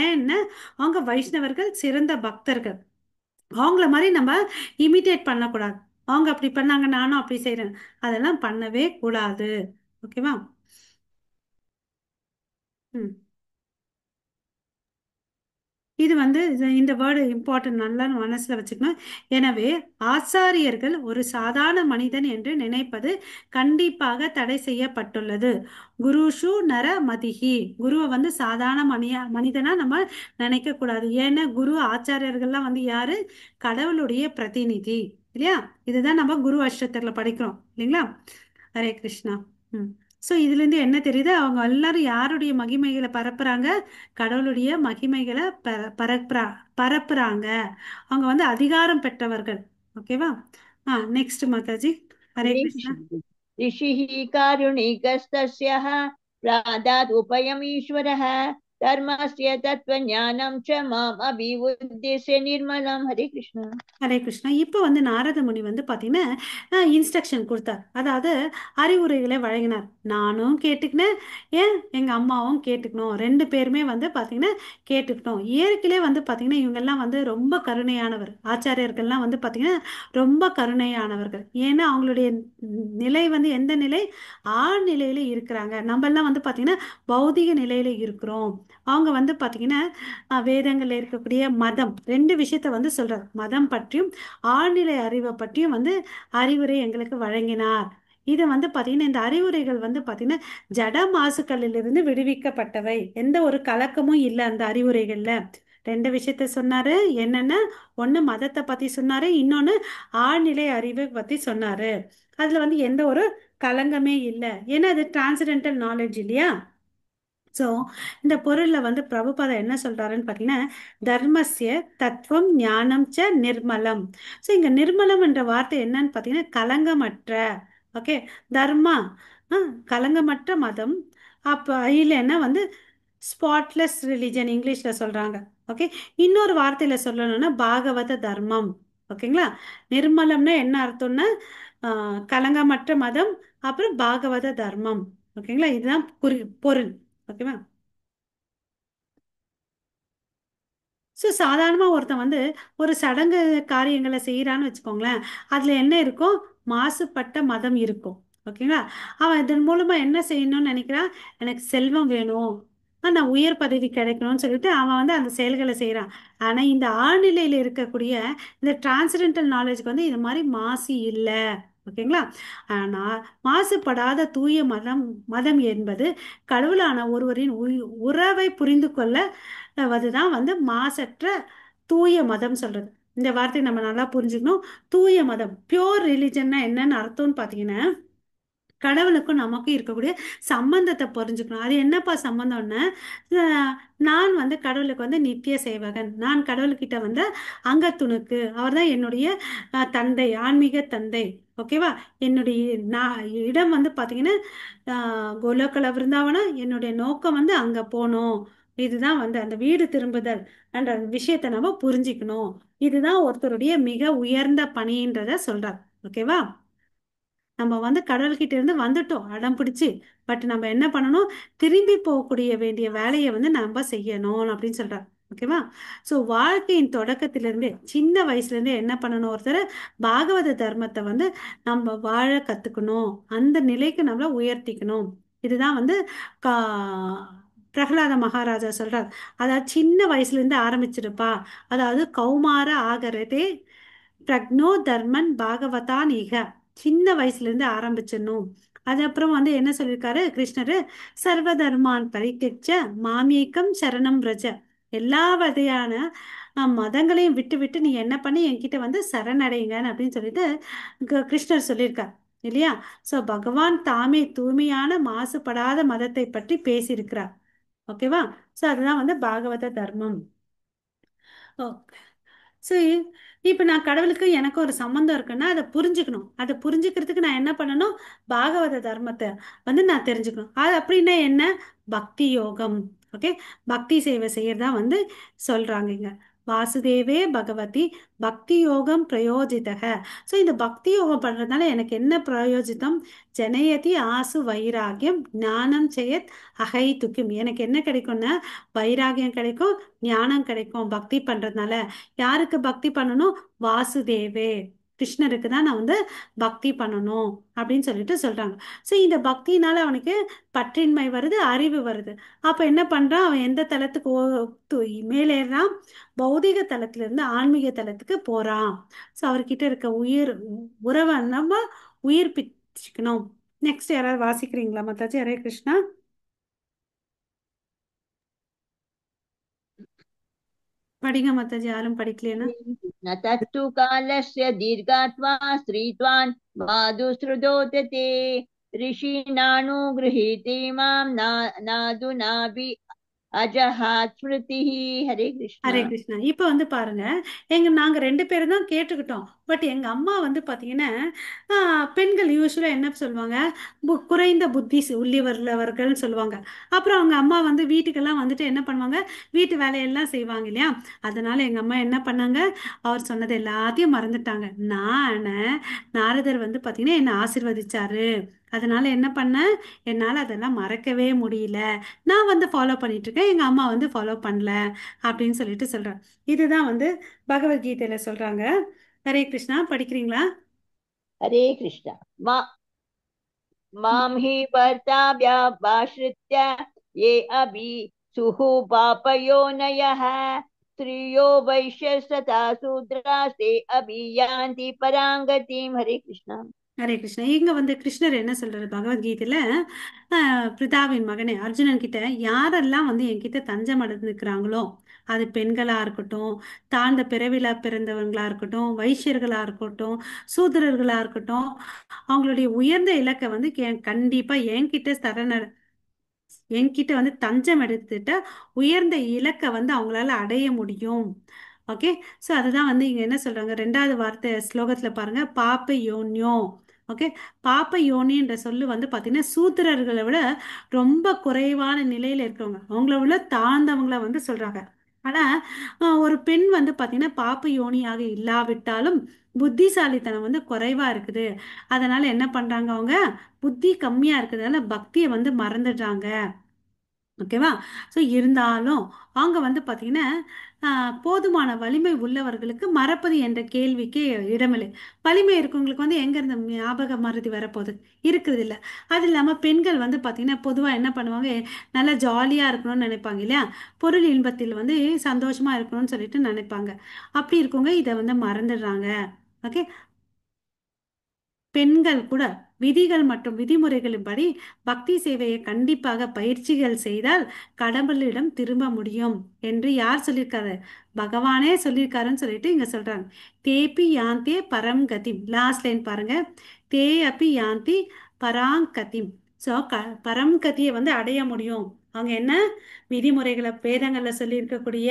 A: ஏன்னா அவங்க வைஷ்ணவர்கள், சிறந்த பக்தர்கள், அவங்கள மாதிரி நம்ம இமிட்டேட் பண்ணக்கூடாது. அவங்க அப்படி பண்ணாங்க நானும் அப்படி செய்கிறேன், அதெல்லாம் பண்ணவே கூடாது. ஓகேவா. ம். இது வந்து இந்த வேர்டு இம்பார்ட்டன்ட், நல்லா மனசுல வச்சுக்கணும். எனவே ஆசாரியர்கள் ஒரு சாதாரண மனிதன் என்று நினைப்பது கண்டிப்பாக தடை செய்யப்பட்டுள்ளது. குருஷு நர மதிஹி, குருவை வந்து சாதாரண மனிதனா நம்ம நினைக்க கூடாது. ஏன்னா குரு ஆச்சாரியர்கள்லாம் வந்து யாரு? கடவுளுடைய பிரதிநிதி, இல்லையா. இதுதான் நம்ம குரு அஷ்டகத்துல படிக்கிறோம், இல்லைங்களா. ஹரே கிருஷ்ணா. ம். ஸோ இதுலேருந்து என்ன தெரியுது, அவங்க எல்லாரும் யாருடைய மகிமைகளை பரப்புறாங்க? கடவுளுடைய மகிமைகளை பரப்புறாங்க. அவங்க வந்து அதிகாரம் பெற்றவர்கள். ஓகேவா. நெக்ஸ்ட் மாதாஜி. ஹரே
B: हरे
A: கிருஷ்ணா.
B: कृष्ण। ऋषिः कारुणिकस्तस्यः प्रादाद् उपयमीश्वरः धर्मस्य तत्त्वज्ञानं च माम् अभिवुद्दिश्य निर्मलं। हरे कृष्ण।
A: ஹரே கிருஷ்ணா. இப்போ வந்து நாரத முனி வந்து பார்த்தீங்கன்னா இன்ஸ்ட்ரக்ஷன் கொடுத்தார், அதாவது அறிவுரைகளை வழங்கினார். நானும் கேட்டுக்கினேன், ஏன் எங்கள் அம்மாவும் கேட்டுக்கணும், ரெண்டு பேருமே வந்து பார்த்தீங்கன்னா கேட்டுக்கிட்டோம். இயற்கையிலே வந்து பார்த்தீங்கன்னா இவங்கெல்லாம் வந்து ரொம்ப கருணையானவர், ஆச்சாரியர்கள்லாம் வந்து பார்த்தீங்கன்னா ரொம்ப கருணையானவர்கள். ஏன்னா அவங்களுடைய நிலை வந்து எந்த நிலை, ஆழ்நிலையில இருக்கிறாங்க. நம்மெல்லாம் வந்து பார்த்தீங்கன்னா பௌதிக நிலையில இருக்கிறோம். அவங்க வந்து பார்த்தீங்கன்னா வேதங்கள்ல இருக்கக்கூடிய மதம் ரெண்டு விஷயத்த வந்து சொல்றார். மதம் பற்றியும் ஆழ்நிலை அறிவை பற்றியும் வந்து அறிவுரை எங்களுக்கு வழங்கினார். இது வந்து பாத்தீங்கன்னா இந்த அறிவுரைகள் வந்து பாத்தீங்கன்னா ஜட மாசுக்களிலிருந்து விடுவிக்கப்பட்டவை, எந்த ஒரு கலக்கமும் இல்லை அந்த அறிவுரைகள்ல. ரெண்டு விஷயத்த சொன்னாரு. என்னன்னா, ஒண்ணு மதத்தை பத்தி சொன்னாரு, இன்னொன்னு ஆழ்நிலை அறிவை பத்தி சொன்னாரு. அதுல வந்து எந்த ஒரு கலங்கமே இல்லை, ஏன்னா அது டிரான்சென்டென்டல் நாலேஜ் இல்லையா. ஸோ இந்த பொருள்ல வந்து பிரபுபாதா என்ன சொல்றாருன்னு பார்த்தீங்கன்னா, தர்மஸ்ய தத்துவம் ஞானம் ச நிர்மலம். ஸோ இங்க நிர்மலம் என்ற வார்த்தை என்னன்னு பார்த்தீங்கன்னா கலங்கமற்ற. ஓகே, தர்மா கலங்கமற்ற மதம். அப்போ இல்லைன்னா வந்து ஸ்பாட்லெஸ் ரிலிஜன் இங்கிலீஷ்ல சொல்றாங்க. ஓகே, இன்னொரு வார்த்தையில சொல்லணும்னா பாகவத தர்மம். ஓகேங்களா. நிர்மலம்னா என்ன அர்த்தம்னா கலங்கமற்ற மதம், அப்புறம் பாகவத தர்மம். ஓகேங்களா, இதுதான் பொருள். ஓகேவா. ஸோ சாதாரணமாக ஒருத்தன் வந்து ஒரு சடங்கு காரியங்களை செய்கிறான்னு வச்சுக்கோங்களேன், அதில் என்ன இருக்கும், மாசுபட்ட மதம் இருக்கும். ஓகேங்களா. அவன் இதன் மூலமாக என்ன செய்யணும்னு நினைக்கிறான், எனக்கு செல்வம் வேணும், நான் உயர் பதவி கிடைக்கணும்னு சொல்லிட்டு அவன் வந்து அந்த செயல்களை செய்கிறான். ஆனால் இந்த ஆழ்நிலையில் இருக்கக்கூடிய இந்த டிரான்சென்டென்டல் நாலேஜ்க்கு வந்து இது மாதிரி மாசு இல்லை. ஓகேங்களா. ஆனால் மாசுபடாத தூய மதம், மதம் என்பது கடவுளான ஒருவரின் உறவை புரிந்து கொள்ள அதுதான் வந்து மாசற்ற தூய மதம் சொல்றது. இந்த வார்த்தையை நம்ம நல்லா புரிஞ்சுக்கணும். தூய மதம், பியோர் ரிலிஜன்னா என்னன்னு அர்த்தம்னு பார்த்தீங்கன்னா, கடவுளுக்கும் நமக்கும் இருக்கக்கூடிய சம்பந்தத்தை புரிஞ்சுக்கணும். அது என்னப்பா சம்பந்தம்னா, நான் வந்து கடவுளுக்கு வந்து நித்திய சேவகன், நான் கடவுள்கிட்ட வந்து அங்கத்துணுக்கு, அவர் தான் என்னுடைய தந்தை, ஆன்மீக தந்தை. ஓகேவா. என்னுடைய நான் இடம் வந்து பார்த்தீங்கன்னா கோலோக்கல விருந்தாவனம், என்னுடைய நோக்கம் வந்து அங்கே போகணும். இதுதான் வந்து அந்த வீடு திரும்புதல் என்ற விஷயத்தை நம்ம புரிஞ்சுக்கணும். இதுதான் ஒருத்தருடைய மிக உயர்ந்த பணின்றத சொல்றார். ஓகேவா. நம்ம வந்து கடவுள்கிட்ட இருந்து வந்துட்டோம் அடம் பிடிச்சி, பட் நம்ம என்ன பண்ணணும், திரும்பி போகக்கூடிய வேண்டிய வேலையை வந்து நம்ம செய்யணும் அப்படின்னு சொல்றாரு. ஓகேவா. ஸோ வாழ்க்கையின் தொடக்கத்திலிருந்தே, சின்ன வயசுல இருந்தே என்ன பண்ணணும், ஒருத்தர் பாகவத தர்மத்தை வந்து நம்ம வாழ கத்துக்கணும், அந்த நிலைக்கு நம்மள உயர்த்திக்கணும். இதுதான் வந்து கா பிரகலாத மகாராஜா சொல்றார். அதாவது சின்ன வயசுல இருந்து ஆரம்பிச்சிருப்பா, அதாவது கௌமார ஆகரதே பிரக்னோ தர்மன் பாகவதான் இக, சின்ன வயசுல இருந்து ஆரம்பிச்சிடணும். அது அப்புறம் வந்து என்ன சொல்லியிருக்காரு கிருஷ்ணரு, சர்வ தர்மான் பரித்தெச்ச மாமேக்கம் சரணம் ரஜ, எல்லா வகையான மதங்களையும் விட்டு விட்டு நீ என்ன பண்ணி என்கிட்ட வந்து சரணடைங்கன்னு அப்படின்னு சொல்லிட்டு கிருஷ்ணர் சொல்லியிருக்கார் இல்லையா. ஸோ பகவான் தாமே தூய்மையான மாசுபடாத மதத்தை பற்றி பேசியிருக்கிறார். ஓகேவா. ஸோ அதுதான் வந்து பாகவத தர்மம். ஓகே. ஸோ இப்போ நான் கடவுளுக்கு எனக்கு ஒரு சம்மந்தம் இருக்குன்னா அதை புரிஞ்சுக்கணும். அதை புரிஞ்சுக்கிறதுக்கு நான் என்ன பண்ணணும், பாகவத தர்மத்தை வந்து நான் தெரிஞ்சுக்கணும். அது அப்படின்னா என்ன, பக்தி யோகம். ஓகே, பக்தி சேவை செய்யறதா வந்து சொல்றாங்க இங்க. வாசுதேவே பகவதி பக்தி யோகம் பிரயோஜிதக. ஸோ இந்த பக்தி யோகம் பண்றதுனால எனக்கு என்ன பிரயோஜிதம், ஜனயதி ஆசு வைராகியம் ஞானம் செய்யத் அகைத்துக்கும். எனக்கு என்ன கிடைக்கும்னா வைராகியம் கிடைக்கும், ஞானம் கிடைக்கும் பக்தி பண்றதுனால. யாருக்கு பக்தி பண்ணணும், வாசுதேவே கிருஷ்ணருக்கு தான் நான் வந்து பக்தி பண்ணணும் அப்படின்னு சொல்லிட்டு சொல்றாங்க. ஸோ இந்த பக்தினால அவனுக்கு பற்றின்மை வருது, அறிவு வருது. அப்ப என்ன பண்றான், அவன் எந்த தளத்துக்கு மேலேறான், பௌதிக தளத்துல இருந்து ஆன்மீக தளத்துக்கு போறான். ஸோ அவர்கிட்ட இருக்க உறவை நம்ம உயிர்ப்பிச்சுக்கணும். நெக்ஸ்ட் யாராவது வாசிக்கிறீங்களா மத்தாச்சி. ஹரே கிருஷ்ணா. படிங்க மத்தாஜி, யாரும் படிக்கலையா.
B: न तत्तु कालस्य दीर्घात्वा स्त्रीत्वान् वादुसृदोत ते ऋषीणानुगृहीते मां नादुनाभि अजहात् स्मृतिः। हरे कृष्ण।
A: ஹரே கிருஷ்ணா. இப்போ வந்து பாருங்க, நாங்க ரெண்டு பேரும் தான் கேட்டுக்கிட்டோம், பட் எங்க அம்மா வந்து பாத்தீங்கன்னா பெண்கள் யூஸ்வலா என்ன சொல்லுவாங்க, குறைந்த புத்தி உள்ளவர்கள்னு சொல்லுவாங்க. அப்புறம் அவங்க அம்மா வந்து வீட்டுக்கெல்லாம் வந்துட்டு என்ன பண்ணுவாங்க, வீட்டு வேலையெல்லாம் செய்வாங்க இல்லையா. அதனால எங்க அம்மா என்ன பண்ணாங்க, அவர் சொன்னது எல்லாத்தையும் மறந்துட்டாங்க. நாரதர் வந்து பாத்தீங்கன்னா என்ன ஆசீர்வதிச்சாரு. அதனால என்ன பண்ணேன், என்னால அதெல்லாம் மறக்கவே முடியல. நான் வந்து ஃபாலோ பண்ணிட்டு இருக்கேன், எங்க அம்மா வந்து ஃபாலோ பண்ணல அப்படின்னு சொல்லிட்டு சொல்றேன். இதுதான் வந்து பகவத்கீதையில சொல்றாங்க. ஹரே கிருஷ்ணா, படிக்கிறீங்களா?
B: हरे कृष्ण मा मां हि भर्ताभ्याश्रित्य ये अभि सुः पापयोनयः स्त्रियो वैश्यस्तथा शूद्रास्ते अभियान्ति पराङ्गतिं हरे कृष्ण
A: ஹரே கிருஷ்ணா. இங்க வந்து கிருஷ்ணர் என்ன சொல்றாரு பகவத்கீதையில, பிதாவின் மகனே அர்ஜுனன் கிட்ட, யாரெல்லாம் வந்து என்கிட்ட தஞ்சம் அடைந்துக்கிறாங்களோ, அது பெண்களா இருக்கட்டும், தாழ்ந்த பிறவில பிறந்தவங்களா இருக்கட்டும், வைஷ்யர்களா இருக்கட்டும், சூத்திரர்களா இருக்கட்டும், அவங்களுடைய உயர்ந்த இலக்கை வந்து கண்டிப்பா என்கிட்ட என்கிட்ட வந்து தஞ்சம் எடுத்துட்ட உயர்ந்த இலக்கை வந்து அவங்களால அடைய முடியும். ஓகே. ஸோ அதுதான் வந்து இங்க என்ன சொல்றாங்க, ரெண்டாவது வார்த்தை ஸ்லோகத்துல பாருங்க, பாப்ப யோன்யோ. ஓகே. பாப்ப யோனின்ற சொல்லு வந்து பாத்தீங்கன்னா சூத்திரர்களை விட ரொம்ப குறைவான நிலையில இருக்கிறவங்க, அவங்கள விட தாழ்ந்தவங்கள வந்து சொல்றாங்க. ஆனா ஒரு பெண் வந்து பாத்தீங்கன்னா பாப்ப யோனியாக இல்லாவிட்டாலும் புத்திசாலித்தனம் வந்து குறைவா இருக்குது. அதனால என்ன பண்றாங்க, அவங்க புத்தி கம்மியா இருக்கிறதுனால பக்தியை வந்து மறந்துடுறாங்க. ஓகேவா. ஸோ இருந்தாலும் அவங்க வந்து பார்த்தீங்கன்னா போதுமான வலிமை உள்ளவர்களுக்கு மறப்பது என்ற கேள்விக்கு இடமில்லை. வலிமை இருக்கவங்களுக்கு வந்து எங்கேருந்து ஞாபக மறதி வரப்போகுது, இருக்கிறது இல்லை. அது இல்லாமல் பெண்கள் வந்து பார்த்தீங்கன்னா பொதுவாக என்ன பண்ணுவாங்க, நல்லா ஜாலியாக இருக்கணும்னு நினைப்பாங்க இல்லையா. பொருள் இன்பத்தில் வந்து சந்தோஷமாக இருக்கணும்னு சொல்லிட்டு நினைப்பாங்க. அப்படி இருக்கவங்க இதை வந்து மறந்துடுறாங்க. ஓகே. பெண்கள் கூட விதிகள் மற்றும் விதிமுறைகளின்படி பக்தி சேவையை கண்டிப்பாக பயிற்சிகள் செய்தால் கடவுளிடம் திரும்ப முடியும் என்று யார் சொல்லியிருக்காரு, பகவானே சொல்லியிருக்காருன்னு சொல்லிட்டு இங்க சொல்றாங்க. தேபி யாந்தே பரம் கதிம், லாஸ்ட் லைன் பாருங்க, தே அப்பி யாந்தி பராங்கதிம். ஸோ பரம் கதியை வந்து அடைய முடியும். அவங்க என்ன விதிமுறைகளை, வேதங்கள்ல சொல்லி இருக்கக்கூடிய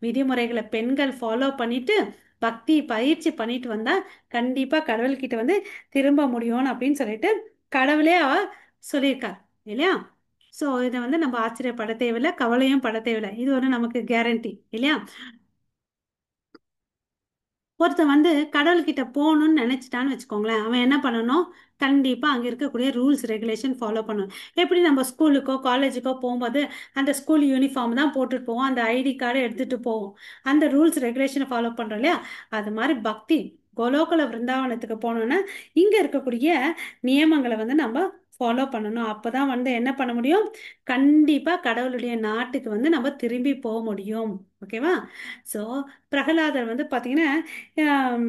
A: விதிமுறைகளை பெண்கள் ஃபாலோ பண்ணிட்டு பக்தி பயிற்சி பண்ணிட்டு வந்தா கண்டிப்பா கடவுள்கிட்ட வந்து திரும்ப முடியும் அப்படின்னு சொல்லிட்டு கடவுளே சொல்லியிருக்கார் இல்லையா. ஸோ இதை வந்து நம்ம ஆச்சரியப்பட தேவையில்லை, கவலையும் பட தேவையில்லை. இது ஒரு நமக்கு கேரண்டி இல்லையா. ஒருத்தன் வந்து கடவுள்கிட்ட போகணும்னு நினைச்சிட்டான்னு வச்சுக்கோங்களேன், அவன் என்ன பண்ணணும், கண்டிப்பா அங்க இருக்கக்கூடிய ரூல்ஸ் ரெகுலேஷன் ஃபாலோ பண்ணணும். எப்படி நம்ம ஸ்கூலுக்கோ காலேஜுக்கோ போகும்போது அந்த ஸ்கூல் யூனிஃபார்ம் தான் போட்டுட்டு போவோம், அந்த ஐடி கார்டை எடுத்துட்டு போவோம், அந்த ரூல்ஸ் ரெகுலேஷனை ஃபாலோ பண்றோம் இல்லையா. அது மாதிரி பக்தி கோலோகல விருந்தாவனத்துக்கு போனோம்னா இங்க இருக்கக்கூடிய நியமங்களை வந்து நம்ம ஃபாலோ பண்ணணும். அப்பதான் வந்து என்ன பண்ண முடியும், கண்டிப்பா கடவுளுடைய நாட்டுக்கு வந்து நம்ம திரும்பி போக முடியும். ஓகேவா. ஸோ பிரகலாதர் வந்து பாத்தீங்கன்னா ஆம்,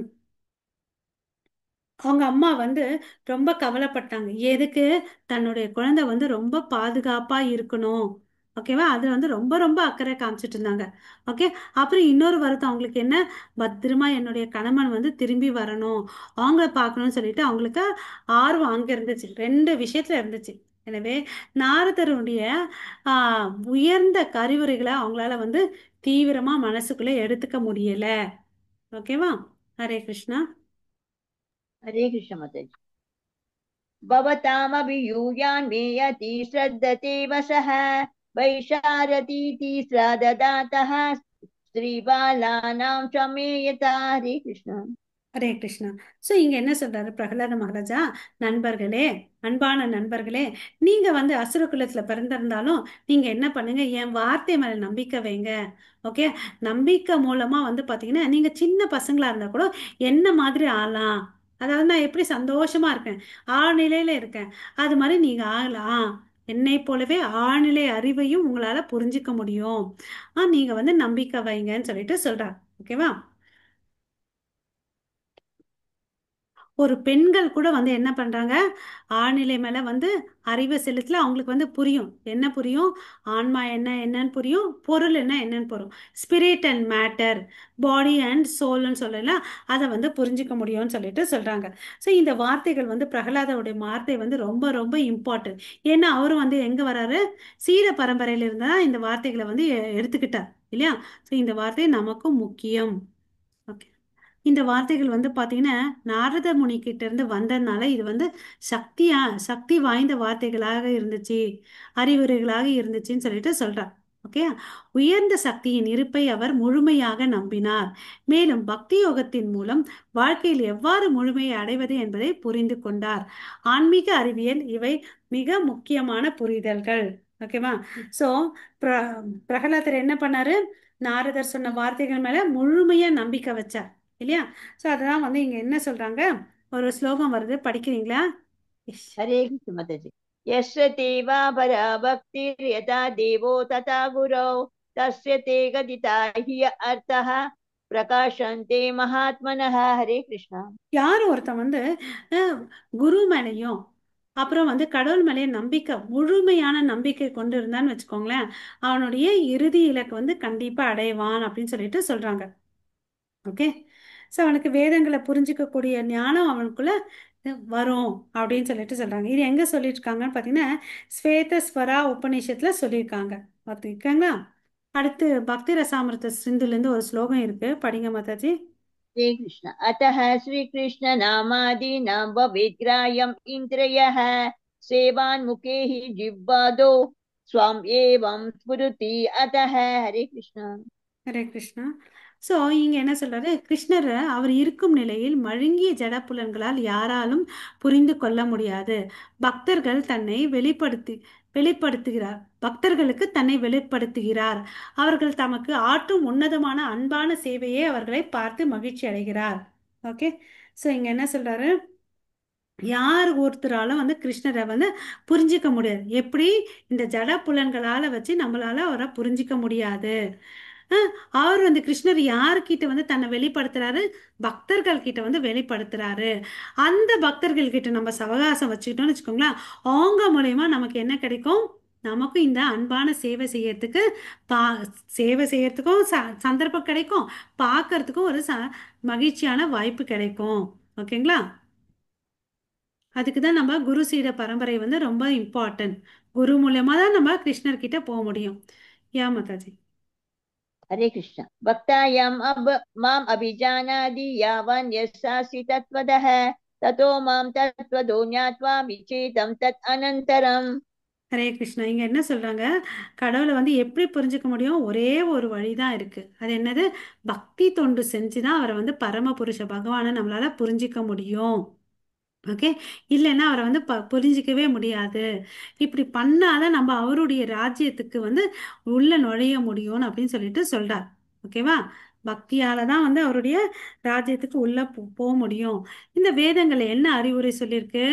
A: அவங்க அம்மா வந்து ரொம்ப கவலைப்பட்டாங்க. எதுக்கு, தன்னுடைய குழந்தை வந்து ரொம்ப பாதுகாப்பா இருக்கணும். ஓகேவா. அது வந்து ரொம்ப ரொம்ப அக்கறை காமிச்சிட்டு இருந்தாங்க. ஓகே. அப்புறம் இன்னொரு வருத்தம் அவங்களுக்கு என்ன, பத்திரமா என்னுடைய கணவன் வந்து திரும்பி வரணும், அவங்கள பார்க்கணும்னு சொல்லிட்டு அவங்களுக்கு ஆர்வம் அங்க இருந்துச்சு, ரெண்டு விஷயத்துல இருந்துச்சு. எனவே நாரதருடைய உயர்ந்த கருவுரைகளை அவங்களால வந்து தீவிரமா மனசுக்குள்ள எடுத்துக்க முடியல. ஓகேவா. ஹரே கிருஷ்ணா.
B: हरे कृष्ण माता जी भवतामभियूयान्मे यति श्रद्धतेव सः वैशारतीति श्रददातः स्त्रीबालानां क्षमेयता हरे कृष्ण
A: ஹரே கிருஷ்ணா. ஸோ இங்க என்ன சொல்றாரு பிரகலாத மகாராஜா, நண்பர்களே, அன்பான நண்பர்களே, நீங்க வந்து அசுர குலத்துல பிறந்திருந்தாலும் நீங்க என்ன பண்ணுங்க, என் வார்த்தை மேல நம்பிக்கை வைங்க. ஓகே. நம்பிக்கை மூலமா வந்து பாத்தீங்கன்னா நீங்க சின்ன பசங்களா இருந்தா கூட என்ன மாதிரி ஆகலாம். அதாவது நான் எப்படி சந்தோஷமா இருக்கேன், ஆழ்நிலையில இருக்கேன், அது மாதிரி நீங்க ஆகலாம். என்னை போலவே ஆழ்நிலை அறிவையும் உங்களால புரிஞ்சுக்க முடியும். நீங்க வந்து நம்பிக்கை வைங்கன்னு சொல்லிட்டு சொல்றாரு. ஓகேவா. ஒரு பெண்கள் கூட வந்து என்ன பண்றாங்க, ஆழ்நிலை மேல வந்து அறிவை செலுத்தல. அவங்களுக்கு வந்து புரியும், என்ன புரியும், ஆன்மா என்ன என்னன்னு புரியும், பொருள் என்ன என்னன்னு புரியும், spirit and matter, body and சோல்னு சொல்லலாம், அதை வந்து புரிஞ்சுக்க முடியும்னு சொல்லிட்டு சொல்றாங்க. ஸோ இந்த வார்த்தைகள் வந்து பிரகலாதோடைய வார்த்தை வந்து ரொம்ப ரொம்ப இம்பார்ட்டன்ட். ஏன்னா அவரும் வந்து எங்க வராரு, சீர பரம்பரையில இருந்தா இந்த வார்த்தைகளை வந்து எடுத்துக்கிட்டார் இல்லையா. ஸோ இந்த வார்த்தை நமக்கும் முக்கியம். ஓகே. இந்த வார்த்தைகள் வந்து பாத்தீங்கன்னா நாரத முனி கிட்ட இருந்து வந்ததுனால இது வந்து சக்தி வாய்ந்த வார்த்தைகளாக இருந்துச்சு, அறிவுரைகளாக இருந்துச்சுன்னு சொல்லிட்டு சொல்றார். ஓகே. உயர்ந்த சக்தியின் இருப்பை அவர் முழுமையாக நம்பினார். மேலும் பக்தி யோகத்தின் மூலம் வாழ்க்கையில் எவ்வாறு முழுமையை அடைவது என்பதை புரிந்து கொண்டார். ஆன்மீக அறிவியல் இவை மிக முக்கியமான புரிதல்கள். ஓகேவா? சோ பிர பிரகலாதர் என்ன பண்ணாரு? நாரதர் சொன்ன வார்த்தைகள் மேல முழுமையா நம்பிக்கை வச்சார் இல்லையா? சோ அததான் வந்து இங்க என்ன சொல்றாங்க, ஒரு ஸ்லோகம் வருது, படிக்கிறீங்களா? இஷ்.
B: हरे कृष्ण माता जी। यस्य तेवा परा भक्तिर्यथा देवो तथा गुरौ तस्य ते गदिता हि अर्थः प्रकाशन्ते महात्मनः। हरे कृष्ण।
A: யார் ஒருத்தன் வந்து அஹ், குரு மேலேயும் அப்புறம் வந்து கடவுள் மேலேயே நம்பிக்கை, முழுமையான நம்பிக்கை கொண்டு இருந்தான்னு வச்சுக்கோங்களேன், அவனுடைய இறுதி இலக்கு வந்து கண்டிப்பா அடைவான் அப்படின்னு சொல்லிட்டு சொல்றாங்க. ஓகே. ஸோ அவனுக்கு வேதங்களை புரிஞ்சிக்கக்கூடிய ஞானம் அவனுக்குள்ள வரும் அப்படின்னு சொல்லிட்டு சொல்றாங்க. இது எங்க சொல்லியிருக்காங்கன்னு பார்த்தீங்கன்னா ஸ்வேதஸ்வரா உபநிஷத்துல சொல்லியிருக்காங்க. பார்த்துருக்காங்களா? அடுத்து பக்தி ரசாமிர்த சிந்துலேருந்து ஒரு ஸ்லோகம் இருக்கு, படிங்க மாதாஜி.
B: हरे कृष्ण। अतः श्रीकृष्ण नामादीनां भवेद्ग्राह्यम् इन्द्रियः सेवान्मुखे हि जिह्वादो स्वाम् एवं स्फुरति अतः। हरे कृष्ण।
A: ஹரே கிருஷ்ணா. ஸோ இங்க என்ன சொல்றாரு? கிருஷ்ணர் அவர் இருக்கும் நிலையில் மழுங்கிய ஜடப்புலன்களால் யாராலும் புரிந்து கொள்ள முடியாது. பக்தர்கள் தன்னை வெளிப்படுத்துகிறார். பக்தர்களுக்கு தன்னை வெளிப்படுத்துகிறார். அவர்கள் தமக்கு ஆற்றும் உன்னதமான அன்பான சேவையை அவர்களை பார்த்து மகிழ்ச்சி அடைகிறார். ஓகே. ஸோ இங்க என்ன சொல்றாரு? யார் ஒருத்தராலும் வந்து கிருஷ்ணரை வந்து புரிஞ்சிக்க முடியாது. எப்படி? இந்த ஜட புலன்களால வச்சு நம்மளால அவரை புரிஞ்சிக்க முடியாது. அஹ் அவர் வந்து கிருஷ்ணர் யாருக்கிட்ட வந்து தன்னை வெளிப்படுத்துறாரு? பக்தர்கள் கிட்ட வந்து வெளிப்படுத்துறாரு. அந்த பக்தர்கள் கிட்ட நம்ம சவகாசம் வச்சுக்கிட்டோம்னு வச்சுக்கோங்களேன், அவங்க மூலயமா நமக்கு என்ன கிடைக்கும்? நமக்கு இந்த அன்பான சேவை செய்யறதுக்கு பா சேவை செய்யறதுக்கும் சந்தர்ப்பம் கிடைக்கும், பார்க்கறதுக்கும் ஒரு மகிழ்ச்சியான வாய்ப்பு கிடைக்கும். ஓகேங்களா? அதுக்கு தான் நம்ம குரு சீட பரம்பரை வந்து ரொம்ப இம்பார்ட்டன்ட். குரு மூலியமா தான் நம்ம கிருஷ்ணர் கிட்ட போக முடியும். யா மாதாஜி.
B: हरे कृष्ण। भक्तायाम् माम् अभिजानादि यावन् यस्यासि तत्त्वतः ततो मां तत्त्वतो ज्ञात्वा विचेतं तत् अनन्तरम्।
A: ஹரே கிருஷ்ணா. இங்க என்ன சொல்றாங்க? கடவுளை வந்து எப்படி புரிஞ்சுக்க முடியும்? ஒரே ஒரு வழிதான் இருக்கு. அது என்னது? பக்தி தொண்டு செஞ்சுதான் அவரை வந்து பரமபுருஷ பகவானை நம்மளால புரிஞ்சிக்க முடியும். ஓகே. இல்லைன்னா அவரை வந்து புரிஞ்சிக்கவே முடியாது. இப்படி பண்ணாதான் நம்ம அவருடைய ராஜ்யத்துக்கு வந்து உள்ள நுழைய முடியும் அப்படின்னு சொல்லிட்டு சொல்றார். ஓகேவா? பக்தியால தான் வந்து அவருடைய ராஜ்யத்துக்கு உள்ள போக முடியும். இந்த வேதங்களை என்ன அறிவுரை சொல்லியிருக்கு?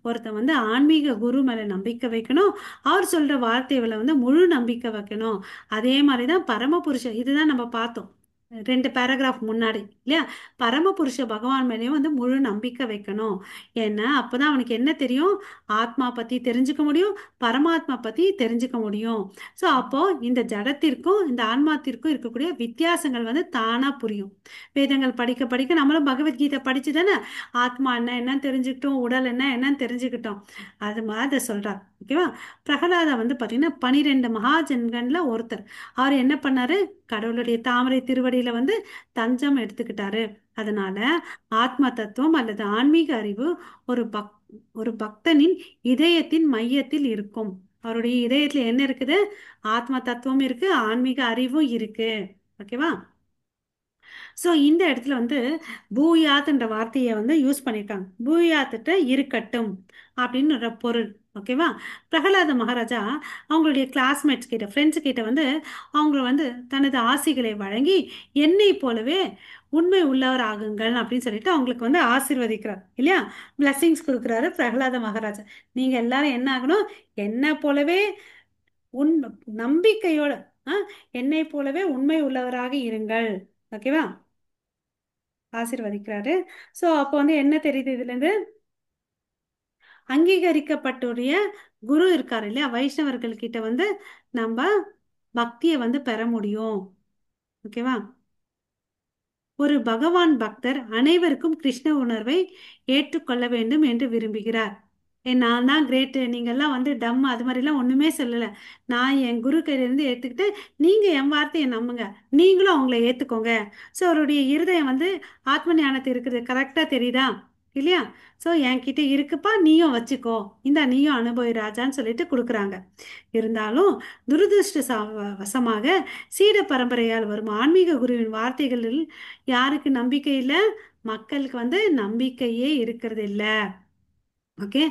A: ஒருத்தன் வந்து ஆன்மீக குரு மேல நம்பிக்கை வைக்கணும், அவர் சொல்ற வார்த்தைகளை வந்து முழு நம்பிக்கை வைக்கணும். அதே மாதிரிதான் பரமபுருஷன், இதுதான் நம்ம பார்த்தோம் 2 பேராகிராஃப் முன்னாடி இல்லையா? பரமபுருஷ பகவான் மேலேயும் வந்து முழு நம்பிக்கை வைக்கணும். ஏன்னா அப்பதான் அவனுக்கு என்ன தெரியும்? ஆத்மா பத்தி தெரிஞ்சுக்க முடியும், பரமாத்மா பத்தி தெரிஞ்சுக்க முடியும். ஸோ அப்போ இந்த ஜடத்திற்கும் இந்த ஆன்மாத்திற்கும் இருக்கக்கூடிய வித்தியாசங்கள் வந்து தானா புரியும். வேதங்கள் படிக்க படிக்க நம்மளும் பகவத்கீதை படிச்சு தானே ஆத்மா என்ன என்னன்னு தெரிஞ்சுக்கிட்டோம், உடல் என்ன என்னன்னு தெரிஞ்சுக்கிட்டோம். அது மாதிரி அதை சொல்றார். ஓகேவா? பிரகலாதா வந்து பாத்தீங்கன்னா 12 மகாஜன்கள்ல ஒருத்தர். அவர் என்ன பண்ணாரு? கடவுளுடைய தாமரை திருவடியில வந்து தஞ்சம் எடுத்துக்கிட்டாரு. அதனால ஆத்ம தத்துவம் அல்லது ஆன்மீக அறிவு ஒரு ஒரு பக்தனின் இதயத்தின் மையத்தில் இருக்கும். அவருடைய இதயத்துல என்ன இருக்குது? ஆத்ம தத்துவம் இருக்கு, ஆன்மீக அறிவும் இருக்கு. ஓகேவா? ஸோ இந்த இடத்துல வந்து பூயாத்ன்ற வார்த்தையை வந்து யூஸ் பண்ணியிருக்காங்க. பூயாத்திட்ட இருக்கட்டும் அப்படின்னு ஒரு பொருள். ஓகேவா? பிரகலாத மகாராஜா அவங்களுடைய கிளாஸ்மேட்ஸ் கிட்ட, ஃப்ரெண்ட்ஸ் கிட்ட வந்து அவங்க வந்து தனது ஆசிகளை வழங்கி என்னை போலவே உண்மை உள்ளவர் ஆகுங்கள் அப்படின்னு சொல்லிட்டு அவங்களுக்கு வந்து ஆசீர்வதிக்கிறார் இல்லையா? பிளஸ்ஸிங்ஸ் கொடுக்குறாரு பிரகலாத மகாராஜா. நீங்க எல்லாரும் என்ன ஆகணும்? என்னை போலவே உண்மை நம்பிக்கையோட என்னை போலவே உண்மை உள்ளவராக இருங்கள். ஓகேவா? ஆசீர்வதிக்கிறாரு. ஸோ அப்போ வந்து என்ன தெரியுது இதுல இருந்து? அங்கீகரிக்கப்பட்டுடைய குரு இருக்காரு இல்லையா? வைஷ்ணவர்கள் கிட்ட வந்து நம்ம பக்தியை வந்து பெற முடியும். ஓகேவா? ஒரு பகவான் பக்தர் அனைவருக்கும் கிருஷ்ண உணர்வை ஏற்றுக்கொள்ள வேண்டும் என்று விரும்புகிறார். நான் தான் கிரேட்டு, நீங்கெல்லாம் வந்து டம், அது மாதிரிலாம் ஒன்றுமே சொல்லலை. நான் என் குரு கையிலேருந்து ஏற்றுக்கிட்டு நீங்கள் என் வார்த்தையை நம்புங்க, நீங்களும் அவங்கள ஏற்றுக்கோங்க. ஸோ அவருடைய இருதயம் வந்து ஆத்ம ஞானத்தை இருக்குது, கரெக்டாக தெரியுதா இல்லையா? ஸோ என்கிட்ட இருக்குப்பா, நீயும் வச்சுக்கோ, இந்தா நீயும் அனுபவி ராஜான்னு சொல்லிட்டு கொடுக்குறாங்க. இருந்தாலும் வசமாக சீட பரம்பரையால் வரும் ஆன்மீக குருவின் வார்த்தைகளில் யாருக்கு நம்பிக்கை இல்லை? மக்களுக்கு வந்து நம்பிக்கையே இருக்கிறது இல்லை. ஓகே,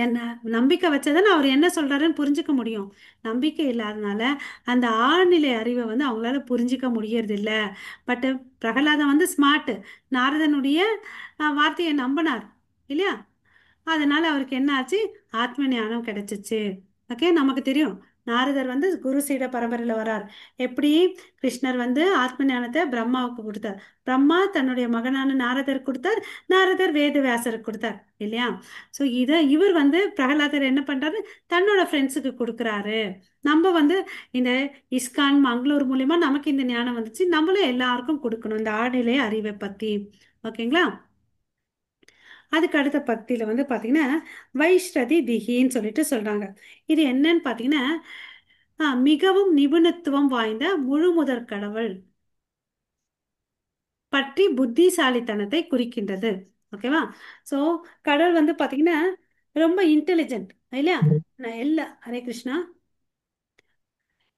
A: என்ன நம்பிக்கை வச்சதானே அவர் என்ன சொல்றாருன்னு புரிஞ்சுக்க முடியும். நம்பிக்கை இல்லாதனால அந்த ஆழ்நிலை அறிவை வந்து அவங்களால புரிஞ்சுக்க முடியறது இல்ல. பட் பிரகலாதன் வந்து ஸ்மார்ட், நாரதனுடைய வார்த்தையை நம்பினார் இல்லையா? அதனால அவருக்கு என்ன ஆச்சு? ஆத்ம ஞானம் கிடைச்சிச்சு. ஓகே, நமக்கு தெரியும் நாரதர் வந்து குரு சீட பரம்பரையில வரார். எப்படி? கிருஷ்ணர் வந்து ஆத்ம ஞானத்தை பிரம்மாவுக்கு கொடுத்தார், பிரம்மா தன்னுடைய மகனான நாரதர் கொடுத்தார், நாரதர் வேதவியாசருக்கு கொடுத்தார் இல்லையா? ஸோ இவர் வந்து பிரகலாதர் என்ன பண்றாரு? தன்னோட ஃப்ரெண்ட்ஸுக்கு கொடுக்குறாரு. நம்ம வந்து இந்த இஸ்கான் மங்களூர் மூலியமா நமக்கு இந்த ஞானம் வந்துச்சு, நம்மளும் எல்லாருக்கும் கொடுக்கணும் இந்த ஆழ்நிலை அறிவை பத்தி. ஓகேங்களா? அதுக்கு அடுத்த பத்தியில வந்து பார்த்தீங்கன்னா வைஷ்ரதி திகின்னு சொல்லிட்டு சொல்றாங்க. இது என்னன்னு பார்த்தீங்கன்னா மிகவும் நிபுணத்துவம் வாய்ந்த முழு முதற் கடவுள் பற்றி புத்திசாலித்தனத்தை குறிக்கின்றது. ஓகேவா? ஸோ கடவுள் வந்து பார்த்தீங்கன்னா ரொம்ப இன்டெலிஜென்ட் இல்லையா? நான் எல்லா ஹரே கிருஷ்ணா,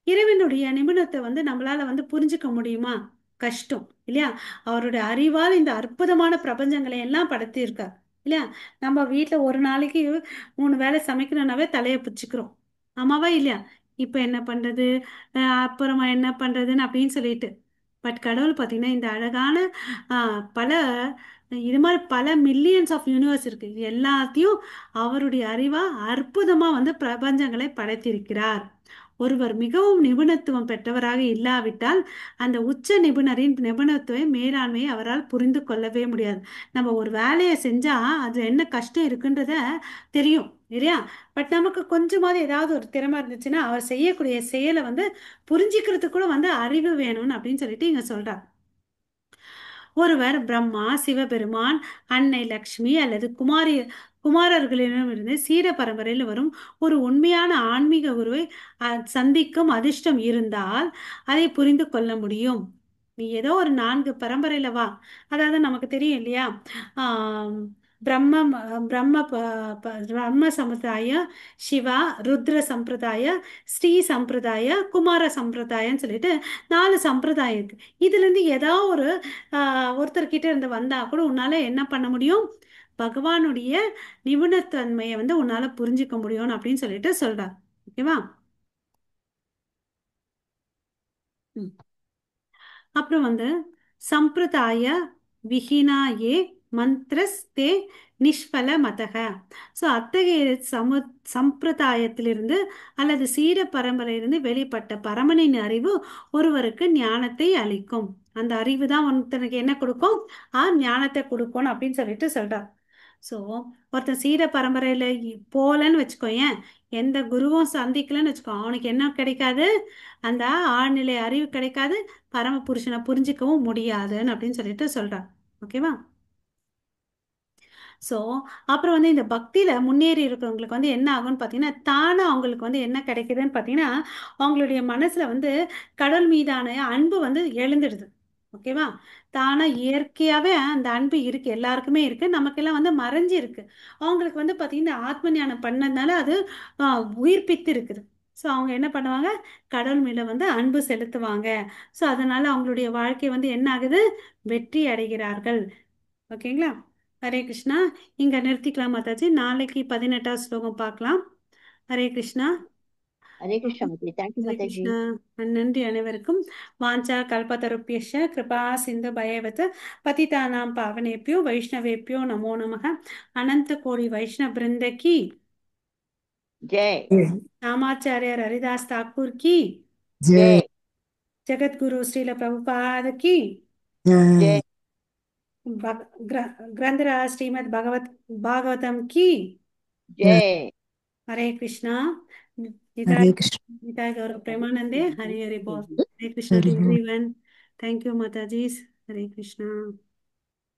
A: இறைவனுடைய நிபுணத்தை வந்து நம்மளால வந்து புரிஞ்சுக்க முடியுமா? கஷ்டம் இல்லையா? அவருடைய அறிவால் இந்த அற்புதமான பிரபஞ்சங்களை எல்லாம் படைத்திருக்கார் இல்லையா? நம்ம வீட்டுல ஒரு நாளைக்கு 3 வேளை சமைக்கணும்னாவே தலையை பிச்சுக்கிறோம், ஆமாவா இல்லையா? இப்ப என்ன பண்றது, அப்புறமா என்ன பண்றதுன்னு அப்படின்னு சொல்லிட்டு. பட் கடவுள் பார்த்தீங்கன்னா இந்த அழகான பல இது மாதிரி பல மில்லியன்ஸ் ஆஃப் யூனிவர்ஸ் இருக்கு, இது எல்லாத்தையும் அவருடைய அறிவா அற்புதமா வந்து பிரபஞ்சங்களை படைத்திருக்கிறார். ஒருவர் மிகவும் நிபுணத்துவம் பெற்றவராக இல்லாவிட்டால் அந்த உச்ச நிபுணரின் நிபுணத்துவ மேலாண்மையை அவரால் புரிந்து கொள்ளவே முடியாது. நம்ம ஒரு வேலையை செஞ்சா அது என்ன கஷ்டம் இருக்குன்றத தெரியும் இல்லையா? பட் நமக்கு கொஞ்சமாவது ஏதாவது ஒரு திறமை இருந்துச்சுன்னா அவர் செய்யக்கூடிய செயலை வந்து புரிஞ்சுக்கிறதுக்கு கூட வந்து அறிவு வேணும்னு அப்படின்னு சொல்லிட்டு இங்க சொல்றார். ஒருவர் பிரம்மா, சிவபெருமான், அன்னை லக்ஷ்மி அல்லது குமாரர்களிடமிருந்து சீட பரம்பரையில் வரும் ஒரு உண்மையான ஆன்மீக குருவை சந்திக்கும் அதிர்ஷ்டம் இருந்தால் அதை புரிந்து கொள்ள முடியும். நீ ஏதோ ஒரு 4 பரம்பரையில வா, அதாவது நமக்கு தெரியும் இல்லையா? ஆம், பிரம்ம பிரம்ம சமுதாய, சிவா, ருத்ர சம்பிரதாய, ஸ்ரீ சம்பிரதாய, குமார சம்பிரதாயன்னு சொல்லிட்டு 4 சம்பிரதாயம் இருக்கு. இதுல இருந்து ஏதாவது ஒரு ஒருத்தர்கிட்ட இருந்து வந்தா கூட உன்னால என்ன பண்ண முடியும்? பகவானுடைய நிபுணத்தன்மையை வந்து உன்னால புரிஞ்சுக்க முடியும் அப்படின்னு சொல்லிட்டு சொல்றார். ஓகேவா? ம். அப்புறம் வந்து சம்பிரதாய விஹினாயே மந்த்ரஸ்தே நிஷ்பல மதக. ஸோ அத்தகைய சம்பிரதாயத்திலிருந்து அல்லது சீர பரம்பரையிலிருந்து வெளிப்பட்ட பரமனின் அறிவு ஒருவருக்கு ஞானத்தை அளிக்கும். அந்த அறிவு தான் ஒருத்தனுக்கு என்ன கொடுக்கும்? ஞானத்தை கொடுக்கணும் அப்படின்னு சொல்லிட்டு சொல்றார். ஸோ ஒருத்தன் சீர பரம்பரையில போலன்னு வச்சுக்கோயேன், எந்த குருவும் சந்திக்கலன்னு வச்சுக்கோ, அவனுக்கு என்ன கிடைக்காது? அந்த ஆழ்நிலை அறிவு கிடைக்காது, பரம புருஷனை புரிஞ்சிக்கவும் முடியாதுன்னு அப்படின்னு சொல்லிட்டு சொல்றான். ஓகேவா? ஸோ அப்புறம் வந்து இந்த பக்தியில முன்னேறி இருக்கிறவங்களுக்கு வந்து என்ன ஆகும்னு பார்த்தீங்கன்னா தானே அவங்களுக்கு வந்து என்ன கிடைக்குதுன்னு பார்த்தீங்கன்னா அவங்களுடைய மனசுல வந்து கடவுள் மீதான அன்பு வந்து எழுந்துடுது. ஓகேவா? தானா இயற்கையாவே அந்த அன்பு இருக்கு, எல்லாருக்குமே இருக்கு, நமக்கெல்லாம் வந்து மறைஞ்சு இருக்கு. அவங்களுக்கு வந்து பார்த்தீங்கன்னா ஆத்ம ஞானம் பண்ணதுனால அது உயிர்ப்பித்து இருக்குது. ஸோ அவங்க என்ன பண்ணுவாங்க? கடவுள் மேல வந்து அன்பு செலுத்துவாங்க. ஸோ அதனால அவங்களுடைய வாழ்க்கை வந்து என்ன ஆகுது? வெற்றி அடைகிறார்கள். ஓகேங்களா? ஹரே கிருஷ்ணா. இங்க நிறுத்திக்கலாம் மாதாஜி, நாளைக்கு 18வது ஸ்லோகம் பார்க்கலாம். Hare Krishna.
B: Hare Krishna Mataji. Thank you
A: Hare
B: Mataji.
A: Krishna. நன்றி அனைவருக்கும். வாஞ்சா கல்பதருப்பியஷ கிருபா சிந்து பயவத் பதிதானாம் பாவனேபியோ வைஷ்ணவேபியோ நமோ நமः. அனந்த கோடி வைஷ்ணவ பிருந்த கி
B: Jai.
A: ராமாச்சாரியர் ஹரிதாஸ் தாக்கூர் की
B: Jai.
A: जगत गुरु श्रील प्रभुपाद की
B: Jai.
A: ग्रंथराज श्रीमद् भागवतम की।
B: Jai.
A: हरे कृष्णा. निताय
D: हरे कृष्ण
A: निताय गौर प्रेमानंदे हरि हरि बोल। हरे कृष्णा
D: हरि
A: टू
D: बोल।
A: एवरीवन। थैंक यू माता जी। हरे कृष्णा।